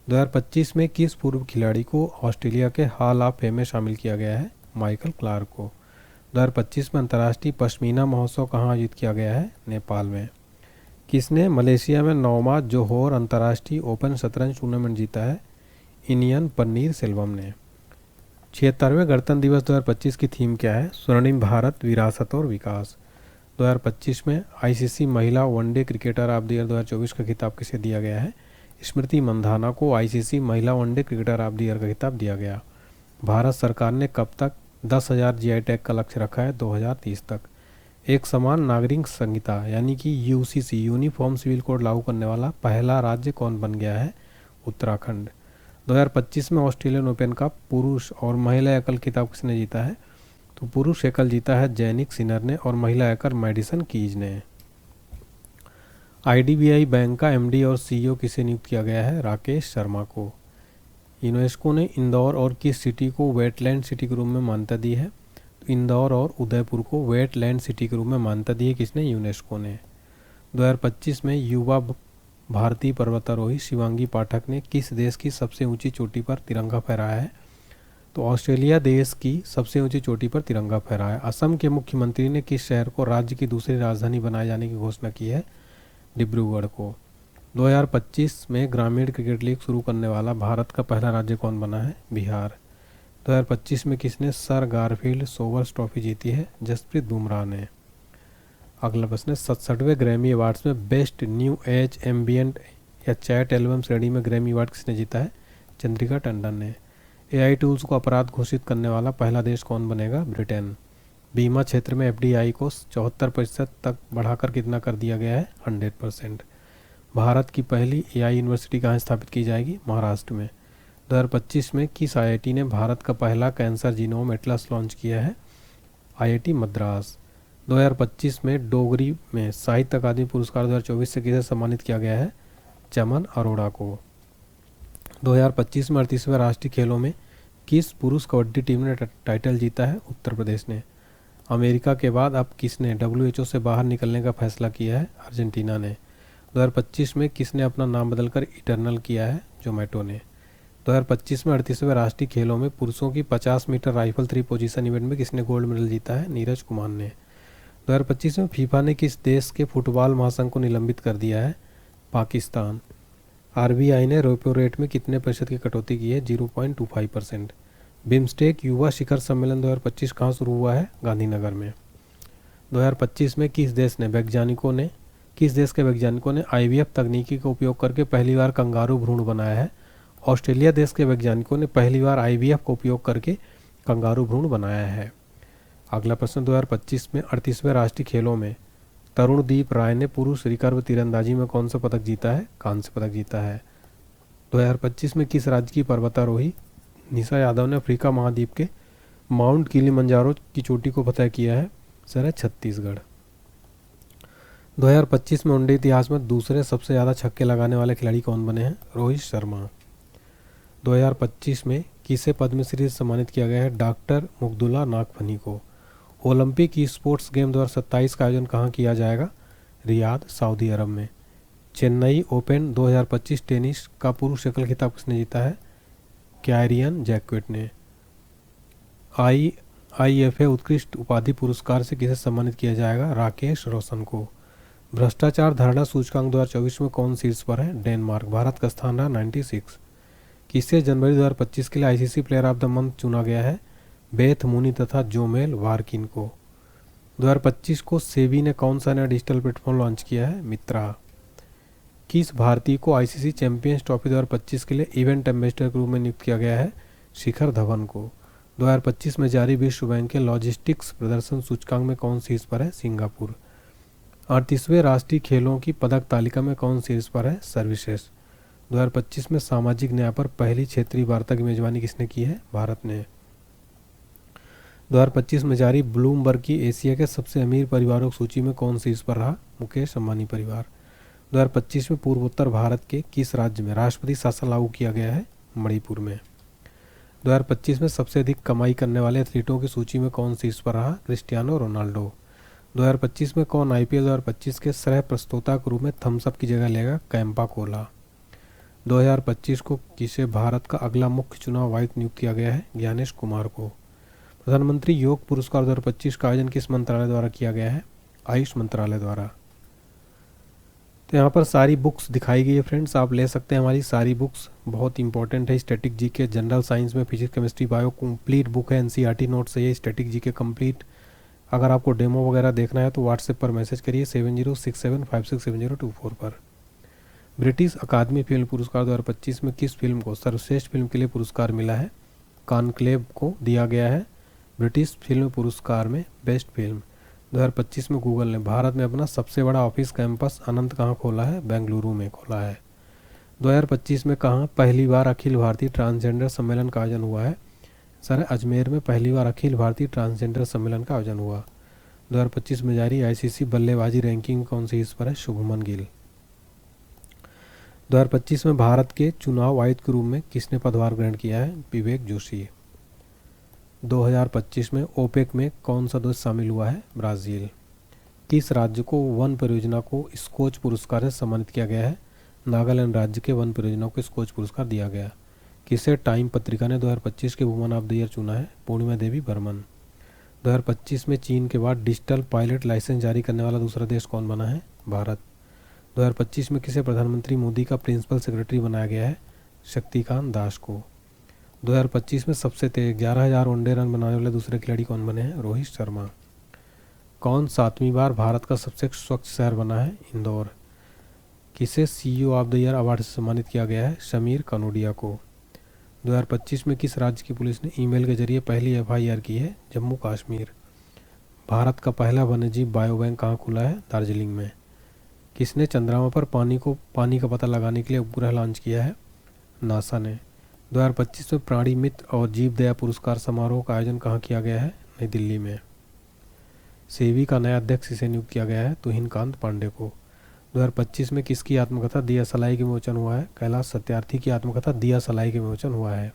2025 में किस पूर्व खिलाड़ी को ऑस्ट्रेलिया के हॉल ऑफ फेम में शामिल किया गया है? माइकल क्लार्क को। 2025 में अंतर्राष्ट्रीय पश्मीना महोत्सव कहाँ आयोजित किया गया है? नेपाल में। किसने मलेशिया में 9वां जोहोर अंतर्राष्ट्रीय ओपन शतरंज टूर्नामेंट जीता है? इनियन पन्नीर सेल्वम ने। 76वें गणतंत्र दिवस 2025 की थीम क्या है? स्वर्णिम भारत, विरासत और विकास। 2025 में आईसीसी महिला one day cricketer of the year 2024 का खिताब किसे दिया गया है? स्मृति मंधाना को आईसीसी महिला one day cricketer of the year का खिताब दिया गया। भारत सरकार ने कब तक 10,000 जीआई टैग का लक्ष्य रखा है? 2030 तक। एक समान नागरिक संहिता यानी कि यूसीसी यूनिफॉर्म सिविल कोड लागू करने वाला पहला राज्य कौन बन गया है? उत्तराखंड। 2025 में ऑस्ट्रेलियन ओपन का पुरुष और महिला एकल खिताब किसने जीता है? तो पुरुष एकल जीता है जैनिक सिनर ने और महिला एकल मैडिसन कीज ने। आईडीबीआई बैंक का एमडी और सीईओ किसे नियुक्त किया गया है? राकेश शर्मा को। यूनेस्को ने इंदौर और किस सिटी को वेटलैंड सिटी के रूप में मान्यता दी है? तो इंदौर और उदयपुर को वेटलैंड सिटी के रूप में मान्यता दी है किसने? यूनेस्को ने। 2025 में युवा भारतीय पर्वतारोही शिवांगी पाठक ने किस देश की सबसे ऊंची चोटी पर तिरंगा फहराया है? तो ऑस्ट्रेलिया देश की सबसे ऊंची चोटी पर तिरंगा फहराया। असम के मुख्यमंत्री ने किस शहर को राज्य की दूसरी राजधानी बनाए जाने की घोषणा की है? डिब्रूगढ़ को। 2025 में ग्रामीण क्रिकेट लीग शुरू करने वाला भारत का पहला राज्य कौन बना है? बिहार। 2025 में किसने सर गारफील्ड सोबर्स ट्रॉफी जीती है? जसप्रीत बुमराह ने। अगला प्रश्न है 67वें ग्रैमी अवार्ड्स में बेस्ट न्यू एज एम्बियंट या चैट एल्बम श्रेणी में ग्रैमी अवार्ड किसने जीता है? चंद्रिका टंडन ने। एआई टूल्स को अपराध घोषित करने वाला पहला देश कौन बनेगा? ब्रिटेन। बीमा क्षेत्र में एफडीआई को 74% तक बढ़ाकर कितना कर दिया गया है? 100%। भारत की पहली एआई यूनिवर्सिटी कहाँ स्थापित की जाएगी? महाराष्ट्र में। 2025 में किस आईआईटी ने भारत का पहला कैंसर जीनोम एटलस लॉन्च किया है? आईआईटी मद्रास। 2025 में डोगरी में साहित्य अकादमी पुरस्कार 2024 से किसे सम्मानित किया गया है? चमन अरोड़ा को। 2025 में 38वें राष्ट्रीय खेलों में किस पुरुष कबड्डी टीम ने टाइटल जीता है? उत्तर प्रदेश ने। अमेरिका के बाद अब किसने डब्ल्यूएचओ से बाहर निकलने का फैसला किया है? अर्जेंटीना ने। 2025 में किसने अपना नाम बदलकर इटर्नल किया है? जोमेटो ने। 2025 में 38वें राष्ट्रीय खेलों में पुरुषों की 50 मीटर राइफल 3 पोजीशन इवेंट में किसने गोल्ड मेडल जीता है? नीरज कुमार ने। 2025 में फीफा ने किस देश के फुटबॉल महासंघ को निलंबित कर दिया है? पाकिस्तान। आरबीआई ने रेपो रेट में कितने प्रतिशत की कटौती की है? 0.25%। बिम्स्टेक युवा शिखर सम्मेलन 2025 कहाँ शुरू हुआ है? गांधीनगर में। 2025 में किस देश के वैज्ञानिकों ने आईवीएफ तकनीकी का उपयोग करके पहली बार कंगारू भ्रूण बनाया है? ऑस्ट्रेलिया देश के वैज्ञानिकों ने पहली बार आईवीएफ का उपयोग करके कंगारू भ्रूण बनाया है। अगला प्रश्न 2025 में 38वें राष्ट्रीय खेलों में तरुणदीप राय ने पुरुष रिकर्व तीरंदाजी में कौन सा पदक जीता है? कांस्य पदक जीता है। 2025 में किस राज्य की पर्वतारोही निशा यादव ने अफ्रीका महाद्वीप के माउंट किलिमंजारो की चोटी को फतह किया है? सर है छत्तीसगढ़। 2025 में वनडे इतिहास में दूसरे सबसे ज़्यादा छक्के लगाने वाले खिलाड़ी कौन बने हैं? रोहित शर्मा। 2025 में किसे पद्मश्री से सम्मानित किया गया है? डॉक्टर मुग्दुल्ला नागफनी को। ओलंपिक ई स्पोर्ट्स गेम 2027 का आयोजन कहाँ किया जाएगा? रियाद, सऊदी अरब में। चेन्नई ओपन 2025 टेनिस का पुरुष एकल खिताब किसने जीता है? कैरियन जैक्वेट ने। IIFA उत्कृष्ट उपाधि पुरस्कार से किसे सम्मानित किया जाएगा? राकेश रोशन को। भ्रष्टाचार धारणा सूचकांक 2024 में कौन शीर्ष पर है? डेनमार्क। भारत का स्थान रहा 96। किसे जनवरी 2025 के लिए ICC player of the month चुना गया है? बेथ मुनी तथा जोमेल वारकिन को। 2025 को सेबी ने कौन सा नया डिजिटल प्लेटफॉर्म लॉन्च किया है? मित्रा। किस भारतीय को ICC चैंपियंस ट्रॉफी 2025 के लिए इवेंट एम्बेसडर के रूप में नियुक्त किया गया है? शिखर धवन को। 2025 में जारी विश्व बैंक के लॉजिस्टिक्स प्रदर्शन सूचकांक में कौन शीर्ष पर है? सिंगापुर। 38वें राष्ट्रीय खेलों की पदक तालिका में कौन शीर्ष पर है? सर्विसेज। 2025 में सामाजिक न्याय पर पहली क्षेत्रीय वार्ता की मेजबानी किसने की है? भारत ने। 2025 में जारी ब्लूमबर्ग की एशिया के सबसे अमीर परिवारों की सूची में कौन शीर्ष पर रहा? मुकेश अंबानी परिवार। 2025 में पूर्वोत्तर भारत के किस राज्य में राष्ट्रपति शासन लागू किया गया है? मणिपुर में। 2025 में सबसे अधिक कमाई करने वाले एथलीटों की सूची में कौन शीर्ष पर रहा? Cristiano Ronaldo. 2025 में कौन IPL 2025 के सह प्रस्तोता के रूप में थम्स अप की जगह लेगा? कैंपा कोला। 2025 को किसे भारत का अगला मुख्य चुनाव आयुक्त नियुक्त किया गया है? ज्ञानेश कुमार को। प्रधानमंत्री योग पुरस्कार 2025 का आयोजन किस मंत्रालय द्वारा किया गया है? आयुष मंत्रालय द्वारा। तो यहाँ पर सारी बुक्स दिखाई गई है फ्रेंड्स, आप ले सकते हैं हमारी सारी बुक्स, बहुत इंपॉर्टेंट है। स्टैटिक जीके, जनरल साइंस में physics chemistry bio complete book है, NCERT नोट्स है ये स्टैटिक जीके कंप्लीट। अगर आपको डेमो वगैरह देखना है तो व्हाट्सएप पर मैसेज करिए 7067567024 पर। ब्रिटिश अकादमी फिल्म पुरस्कार 2025 में किस फिल्म को सर्वश्रेष्ठ फिल्म के लिए पुरस्कार मिला है? कॉन्क्लेव को दिया गया है ब्रिटिश फिल्म पुरस्कार में बेस्ट फिल्म। 2025 में गूगल ने भारत में अपना सबसे बड़ा ऑफिस कैंपस अनंत कहाँ खोला है? बेंगलुरु में खोला है। 2025 में कहाँ पहली बार अखिल भारतीय ट्रांसजेंडर सम्मेलन का आयोजन हुआ है? सर अजमेर में पहली बार अखिल भारतीय ट्रांसजेंडर सम्मेलन का आयोजन हुआ। 2025 में जारी ICC बल्लेबाजी रैंकिंग कौन सी इस पर है? शुभमन गिल। 2025 में भारत के चुनाव आयुक्त के रूप में किसने पदभार ग्रहण किया है? विवेक जोशी। 2025 में ओपेक में कौन सा देश शामिल हुआ है? ब्राज़ील। किस राज्य को वन परियोजना को स्कोच पुरस्कार से सम्मानित किया गया है? नागालैंड राज्य के वन परियोजना को स्कोच पुरस्कार दिया गया। किसे टाइम पत्रिका ने 2025 के वुमन ऑफ द ईयर चुना है? पूर्णिमा देवी बर्मन। 2025 में चीन के बाद डिजिटल पायलट लाइसेंस जारी करने वाला दूसरा देश कौन बना है? भारत। 2025 में किसे प्रधानमंत्री मोदी का प्रिंसिपल सेक्रेटरी बनाया गया है? शक्तिकांत दास को। 2025 में सबसे तेज 11,000 वनडे रन बनाने वाले दूसरे खिलाड़ी कौन बने हैं? रोहित शर्मा। कौन 7वीं बार भारत का सबसे स्वच्छ शहर बना है? इंदौर। किसे CEO of the year award से सम्मानित किया गया है? समीर कनोडिया को। 2025 में किस राज्य की पुलिस ने ईमेल के जरिए पहली FIR की है? जम्मू कश्मीर। भारत का पहला वन्यजीव बायो बैंक कहाँ खुला है? दार्जिलिंग में। किसने चंद्रमा पर पानी का पता लगाने के लिए उपग्रह लॉन्च किया है? नासा ने। 2025 में प्राणी मित्र और जीव दया पुरस्कार समारोह का आयोजन कहाँ किया गया है? नई दिल्ली में। सेबी का नया अध्यक्ष इसे नियुक्त किया गया है? तुहिनकांत पांडे को। 2025 में किसकी आत्मकथा दिया सलाई के विमोचन हुआ है? कैलाश सत्यार्थी की आत्मकथा दिया सलाई के विमोचन हुआ है।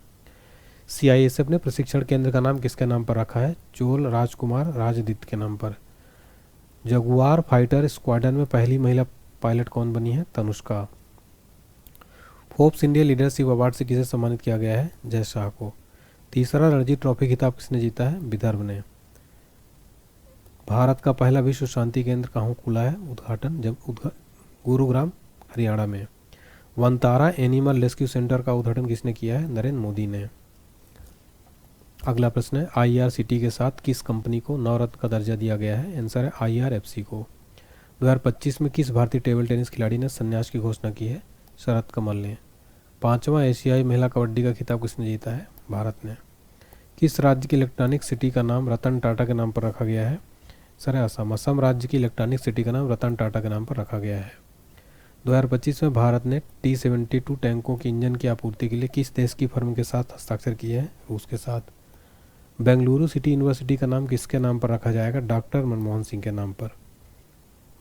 CISF ने प्रशिक्षण केंद्र का नाम किसके नाम पर रखा है? चोल राजकुमार राजदित्य के नाम पर। जगुआर फाइटर स्क्वाड्रन में पहली महिला पायलट कौन बनी है? Tanushka. Forbes India leadership award से किसे सम्मानित किया गया है? जय शाह को। तीसरा रणजी ट्रॉफी खिताब किसने जीता है? विदर्भ ने। भारत का पहला विश्व शांति केंद्र कहाँ खुला है? उद्घाटन गुरुग्राम हरियाणा में। वनतारा एनिमल रेस्क्यू सेंटर का उद्घाटन किसने किया है? नरेंद्र मोदी ने। अगला प्रश्न है IRCT के साथ किस कंपनी को नवरत्न का दर्जा दिया गया है? आंसर है IRFC को। 2025 में किस भारतीय टेबल टेनिस खिलाड़ी ने संन्यास की घोषणा की है? शरत कमल ने। 5वां एशियाई महिला कबड्डी का खिताब किसने जीता है? भारत ने। किस राज्य की इलेक्ट्रॉनिक सिटी का नाम रतन टाटा के नाम पर रखा गया है? सर है असम। असम राज्य की इलेक्ट्रॉनिक सिटी का नाम रतन टाटा के नाम पर रखा गया है। 2025 में भारत ने T-72 टैंकों के इंजन की आपूर्ति के लिए किस देश की फर्म के साथ हस्ताक्षर किए हैं? रूस के साथ। बेंगलुरु सिटी यूनिवर्सिटी का नाम किसके नाम पर रखा जाएगा? डॉक्टर मनमोहन सिंह के नाम पर।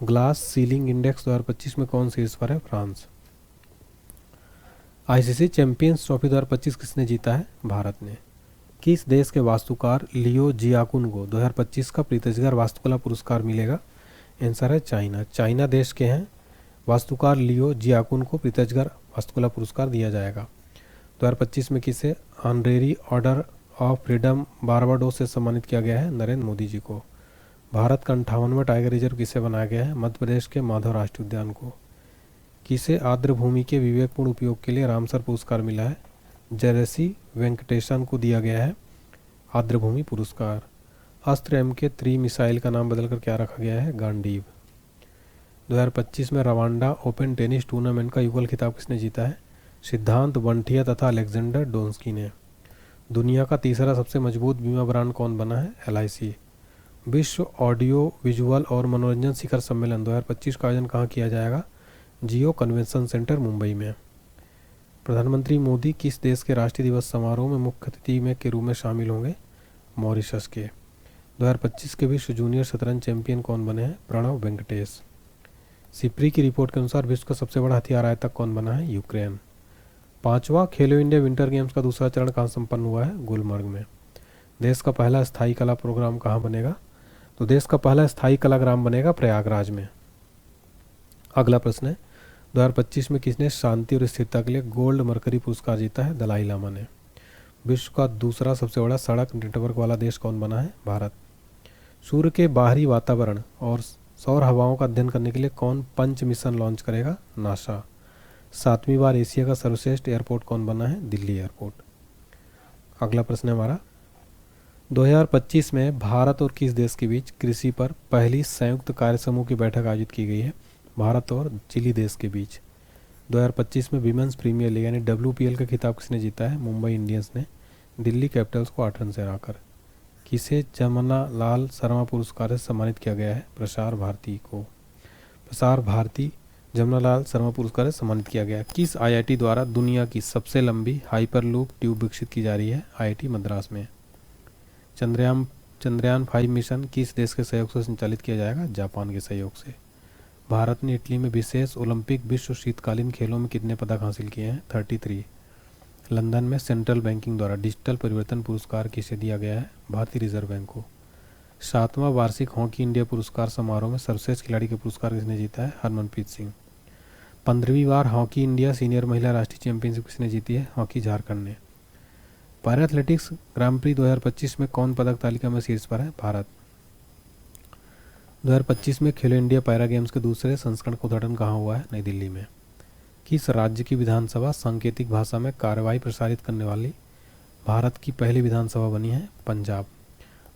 ग्लास सीलिंग इंडेक्स 2025 में कौन शीर्ष पर है? फ्रांस। आईसीसी चैंपियंस ट्रॉफी 2025 किसने जीता है? भारत ने। किस देश के वास्तुकार लियो जियाकुन को 2025 का प्रीतिजगर वास्तुकला पुरस्कार मिलेगा? आंसर है चाइना। चाइना देश के हैं वास्तुकार लियो जियाकुन को प्रीतिजगर वास्तुकला पुरस्कार दिया जाएगा। 2025 में किसे honorary order of freedom Barbados से सम्मानित किया गया है? नरेंद्र मोदी जी को। भारत का 58वां टाइगर रिजर्व किसे बनाया गया है? मध्य प्रदेश के माधव राष्ट्रीय उद्यान को। किसे आर्द्र भूमि के विवेकपूर्ण उपयोग के लिए रामसर पुरस्कार मिला है? जयसी वेंकटेशन को दिया गया है आर्द्र भूमि पुरस्कार। अस्त्र MK3 मिसाइल का नाम बदलकर क्या रखा गया है? गांडीव। 2025 में रवांडा ओपन टेनिस टूर्नामेंट का युगल खिताब किसने जीता है? सिद्धांत वंठिया तथा अलेक्जेंडर डोंस्की ने। दुनिया का तीसरा सबसे मजबूत बीमा ब्रांड कौन बना है? LIC। विश्व ऑडियो विजुअल और मनोरंजन शिखर सम्मेलन 2025 का आयोजन कहाँ किया जाएगा? जियो कन्वेंशन सेंटर मुंबई में। प्रधानमंत्री मोदी किस देश के राष्ट्रीय दिवस समारोह में मुख्य अतिथि में के रूप में शामिल होंगे? मॉरिशस के। 2025 के विश्व जूनियर शतरंज चैंपियन कौन बने हैं? प्रणव वेंकटेश। सिप्री की रिपोर्ट के अनुसार विश्व का सबसे बड़ा हथियार आयातक कौन बना है? यूक्रेन। 5वां खेलो इंडिया विंटर गेम्स का दूसरा चरण कहाँ संपन्न हुआ है? गुलमर्ग में। देश का पहला स्थायी कला प्रोग्राम कहाँ बनेगा? तो देश का पहला स्थायी कलाग्राम बनेगा प्रयागराज में। अगला प्रश्न है 2025 में किसने शांति और स्थिरता के लिए गोल्ड मरकरी पुरस्कार जीता है? दलाई लामा ने। विश्व का दूसरा सबसे बड़ा सड़क नेटवर्क वाला देश कौन बना है? भारत। सूर्य के बाहरी वातावरण और सौर हवाओं का अध्ययन करने के लिए कौन पंच मिशन लॉन्च करेगा? नासा। 7वीं बार एशिया का सर्वश्रेष्ठ एयरपोर्ट कौन बना है? दिल्ली एयरपोर्ट। अगला प्रश्न है हमारा 2025 में भारत और किस देश के बीच कृषि पर पहली संयुक्त कार्य समूह की बैठक आयोजित की गई है? भारत और चिली देश के बीच। 2025 में विमेंस प्रीमियर लीग यानी WPL का खिताब किसने जीता है? मुंबई इंडियंस ने दिल्ली कैपिटल्स को 8 रन से हराकर। किसे जमुना लाल शर्मा पुरस्कार से सम्मानित किया गया है? प्रसार भारती को। प्रसार भारती जमुना लाल शर्मा पुरस्कार से सम्मानित किया गया। किस IIT द्वारा दुनिया की सबसे लंबी हाइपरलूप ट्यूब विकसित की जा रही है? IIT मद्रास में। चंद्रयान 5 मिशन किस देश के सहयोग से संचालित किया जाएगा? जापान के सहयोग से। भारत ने इटली में विशेष ओलंपिक विश्व शीतकालीन खेलों में कितने पदक हासिल किए हैं? 33। लंदन में सेंट्रल बैंकिंग द्वारा डिजिटल परिवर्तन पुरस्कार किसे दिया गया है? भारतीय रिजर्व बैंक को। 7वां वार्षिक हॉकी इंडिया पुरस्कार समारोह में सर्वश्रेष्ठ खिलाड़ी का पुरस्कार किसने जीता है? हरमनप्रीत सिंह। 15वीं बार हॉकी इंडिया सीनियर महिला राष्ट्रीय चैंपियनशिप किसने जीती है? हॉकी झारखंड ने। पैरा एथलेटिक्स ग्रां प्री 2025 में कौन पदक तालिका में शीर्ष पर है? भारत। 2025 में खेलो इंडिया पैरा गेम्स के दूसरे संस्करण का उद्घाटन कहाँ हुआ है? नई दिल्ली में। किस राज्य की विधानसभा सांकेतिक भाषा में कार्यवाही प्रसारित करने वाली भारत की पहली विधानसभा बनी है? पंजाब।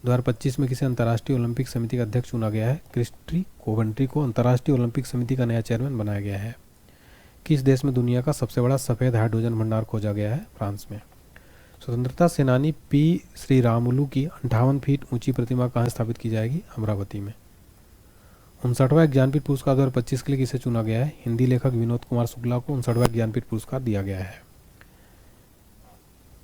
2025 में किसे अंतर्राष्ट्रीय ओलंपिक समिति का अध्यक्ष चुना गया है? क्रिस्टी कोवेंट्री को अंतर्राष्ट्रीय ओलंपिक समिति का नया चेयरमैन बनाया गया है। किस देश में दुनिया का सबसे बड़ा सफ़ेद हाइड्रोजन भंडार खोजा गया है? फ्रांस में। स्वतंत्रता सेनानी P श्रीरामुलु की 58 फीट ऊंची प्रतिमा कहाँ स्थापित की जाएगी? अमरावती में। 59वां ज्ञानपीठ पुरस्कार 2025 के लिए किसे चुना गया है? हिंदी लेखक विनोद कुमार शुक्ला को 59वां ज्ञानपीठ पुरस्कार दिया गया है।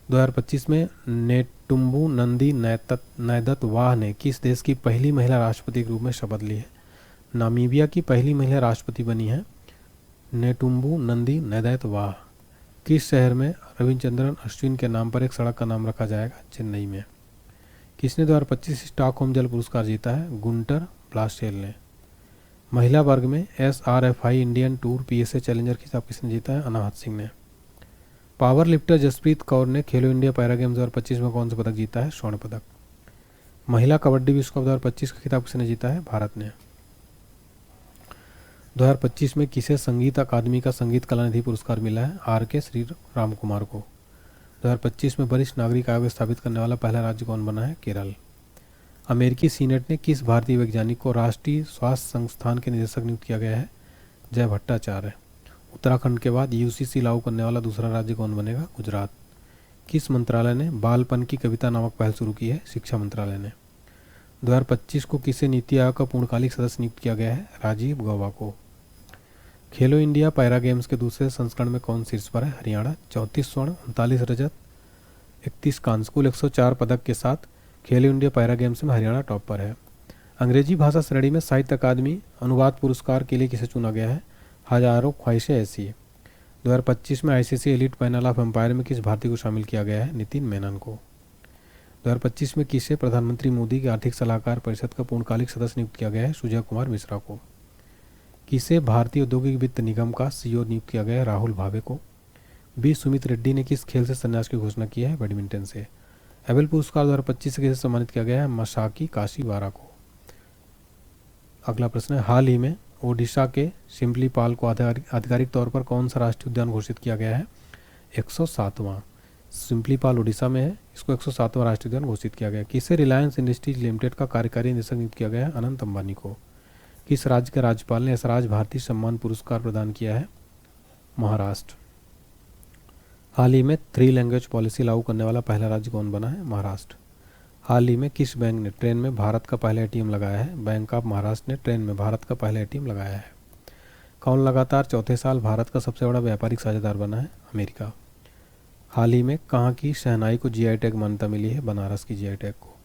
2025 में नेटुम्बू नंदी नैदत वाह ने किस देश की पहली महिला राष्ट्रपति के रूप में शपथ ली है? नामीबिया की पहली महिला राष्ट्रपति बनी है नेटुम्बू नंदी नैदत वाह। किस शहर में रविचंद्रन अश्विन के नाम पर एक सड़क का नाम रखा जाएगा? चेन्नई में। किसने 2025 स्टॉकहोम जल पुरस्कार जीता है? गुंटर ब्लास्टेल ने। महिला वर्ग में SRFI Indian tour PSA challenger खिताब किसने जीता है? अनाहत सिंह ने। पावर लिफ्टर जसप्रीत कौर ने खेलो इंडिया पैरा गेम्स 2025 में कौन सा पदक जीता है? स्वर्ण पदक। महिला कबड्डी विश्व कप 2025 का खिताब किसने जीता है? भारत ने। 2025 में किसे संगीत अकादमी का संगीत कला निधि पुरस्कार मिला है? RK श्री राम कुमार को। 2025 में वरिष्ठ नागरिक आयोग स्थापित करने वाला पहला राज्य कौन बना है? केरल। अमेरिकी सीनेट ने किस भारतीय वैज्ञानिक को राष्ट्रीय स्वास्थ्य संस्थान के निदेशक नियुक्त किया गया है? जय भट्टाचार्य। उत्तराखंड के बाद UCC लागू करने वाला दूसरा राज्य कौन बनेगा? गुजरात। किस मंत्रालय ने बालपन की कविता नामक पहल शुरू की है? शिक्षा मंत्रालय ने। 2025 को किसे नीति आयोग का पूर्णकालिक सदस्य नियुक्त किया गया है? राजीव गौबा को। खेलो इंडिया पैरा गेम्स के दूसरे संस्करण में कौन शीर्ष पर है? हरियाणा। 34 स्वर्ण, 39 रजत, 31 कांस्य, कुल 104 पदक के साथ खेलो इंडिया पैरा गेम्स में हरियाणा टॉप पर है। अंग्रेजी भाषा श्रेणी में साहित्य अकादमी अनुवाद पुरस्कार के लिए किसे चुना गया है? हजारों ख्वाहिशें ऐसी। 2025 में ICC elite panel of umpire में किस भारतीय को शामिल किया गया है? नितिन मेनन को। 2025 में किसे प्रधानमंत्री मोदी की आर्थिक सलाहकार परिषद का पूर्णकालिक सदस्य नियुक्त किया गया है? सुजय कुमार मिश्रा को। किसे भारतीय औद्योगिक वित्त निगम का सीईओ नियुक्त किया गया है? राहुल भावे को। बी सुमित रेड्डी ने किस खेल से संन्यास की घोषणा की है? बैडमिंटन से। एबेल पुरस्कार 2025 से किसे सम्मानित किया गया है? मसाकी काशीवारा को। अगला प्रश्न है, हाल ही में ओडिशा के सिम्पलीपाल को आधिकारिक तौर पर कौन सा राष्ट्रीय उद्यान घोषित किया गया है? 107वां। सिम्पलीपाल ओडिशा में है, इसको 107वां राष्ट्रीय उद्यान घोषित किया गया। किसे रिलायंस इंडस्ट्रीज लिमिटेड का कार्यकारी निदेशक नियुक्त किया गया है? अनंत अंबानी को। किस राज्य के राज्यपाल ने ऐसा भारतीय सम्मान पुरस्कार प्रदान किया है? महाराष्ट्र। हाल ही में 3 लैंग्वेज पॉलिसी लागू करने वाला पहला राज्य कौन बना है? महाराष्ट्र। हाल ही में किस बैंक ने ट्रेन में भारत का पहला एटीएम लगाया है? बैंक ऑफ महाराष्ट्र ने ट्रेन में भारत का पहला एटीएम लगाया है। कौन लगातार चौथे साल भारत का सबसे बड़ा व्यापारिक साझेदार बना है? अमेरिका। हाल ही में कहाँ की शहनाई को जीआई टैग मान्यता मिली है? बनारस की जीआई टैग को।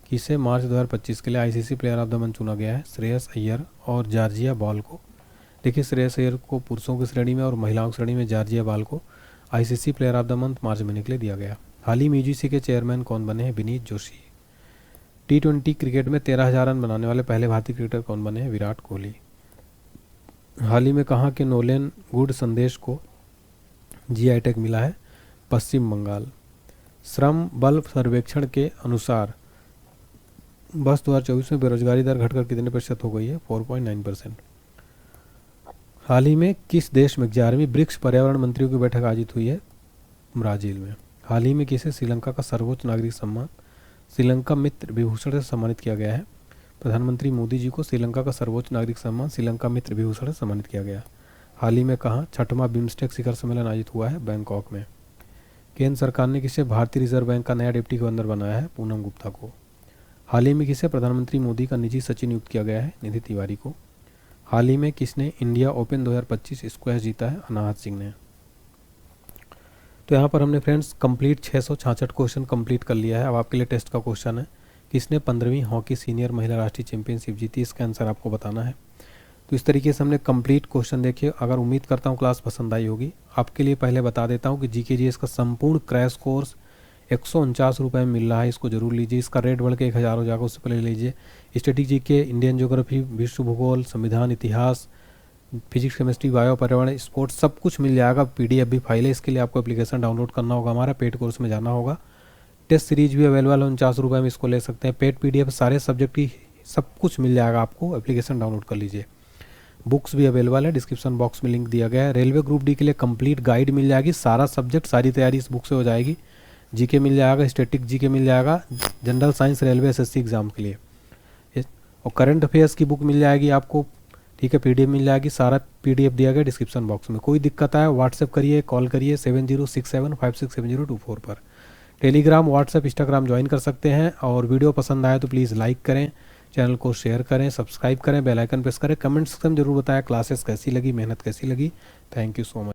किसे मार्च 2025 के लिए ICC player of the month चुना गया है? श्रेयस अय्यर और जॉर्जिया बॉल को। देखिए, श्रेयस अय्यर को पुरुषों की श्रेणी में और महिलाओं की श्रेणी में जॉर्जिया बॉल को ICC player of the month मार्च महीने के लिए दिया गया। हाल ही में यूजीसी के चेयरमैन कौन बने हैं? विनीत जोशी। T20 क्रिकेट में 13,000 रन बनाने वाले पहले भारतीय क्रिकेटर कौन बने हैं? विराट कोहली। हाल ही में कहाँ के नोलेन गुड संदेश को जीआई टैग मिला है? पश्चिम बंगाल। श्रम बल सर्वेक्षण के अनुसार वर्ष 2024 में बेरोजगारी दर घटकर कितने प्रतिशत हो गई है? 4.9%। हाल ही में किस देश में 11वीं ब्रिक्स पर्यावरण मंत्रियों की बैठक आयोजित हुई है? ब्राजील में। हाल ही में किसे श्रीलंका का सर्वोच्च नागरिक सम्मान श्रीलंका मित्र विभूषण से सम्मानित किया गया है? प्रधानमंत्री मोदी जी को श्रीलंका का सर्वोच्च नागरिक सम्मान श्रीलंका मित्र विभूषण से सम्मानित किया गया। हाल ही में कहाँ 6वां बिम्स्टेक शिखर सम्मेलन आयोजित हुआ है? बैंकॉक में। केंद्र सरकार ने किसे भारतीय रिजर्व बैंक का नया डिप्टी गवर्नर बनाया है? पूनम गुप्ता को। हाल ही में किसे प्रधानमंत्री मोदी का निजी सचिव नियुक्त किया गया है? निधि तिवारी को। हाल ही में किसने इंडिया ओपन 2025 स्क्वैश जीता है? अनाहत सिंह ने। तो यहाँ पर हमने फ्रेंड्स कंप्लीट 666 क्वेश्चन कंप्लीट कर लिया है। अब आपके लिए टेस्ट का क्वेश्चन है, किसने 15वीं हॉकी सीनियर महिला राष्ट्रीय चैंपियनशिप जीती? इसका आंसर आपको बताना है। तो इस तरीके से हमने कंप्लीट क्वेश्चन देखे। अगर उम्मीद करता हूँ क्लास पसंद आई होगी। आपके लिए पहले बता देता हूँ कि जीके जीएस का संपूर्ण क्रैश कोर्स 149 रुपये में मिल रहा है, इसको जरूर लीजिए। इसका रेट बढ़ के 1000 हो जाएगा, उससे पहले लीजिए। स्टैटिक जीके, इंडियन ज्योग्राफी, विश्व भूगोल, संविधान, इतिहास, फिजिक्स, केमिस्ट्री, बायो, पर्यावरण, स्पोर्ट्स सब कुछ मिल जाएगा। पीडीएफ भी फाइल है, इसके लिए आपको एप्लीकेशन डाउनलोड करना होगा, हमारा पेड कोर्स में जाना होगा। टेस्ट सीरीज भी अवेलेबल है, 49 रुपये में इसको ले सकते हैं। पेड पीडीएफ सारे सब्जेक्ट की सब कुछ मिल जाएगा आपको, एप्लीकेशन डाउनलोड कर लीजिए। बुक्स भी अवेलेबल है, डिस्क्रिप्शन बॉक्स में लिंक दिया गया है। रेलवे ग्रुप डी के लिए कंप्लीट गाइड मिल जाएगी, सारा सब्जेक्ट सारी तैयारी इस बुक से हो जाएगी। जीके मिल जाएगा, स्टैटिक जीके मिल जाएगा, general science, railway, SSC exam के लिए। और करंट अफेयर्स की बुक मिल जाएगी आपको, ठीक है, पीडीएफ मिल जाएगी, सारा पीडीएफ दिया गया डिस्क्रिप्शन बॉक्स में। कोई दिक्कत आए व्हाट्सएप करिए, कॉल करिए 7067567024 पर। टेलीग्राम, व्हाट्सएप, इंस्टाग्राम ज्वाइन कर सकते हैं। और वीडियो पसंद आए तो प्लीज़ लाइक करें, चैनल को शेयर करें, सब्सक्राइब करें, बेल आइकन प्रेस करें। कमेंट सेक्शन में जरूर बताएं क्लासेस कैसी लगी, मेहनत कैसी लगी। Thank you so much.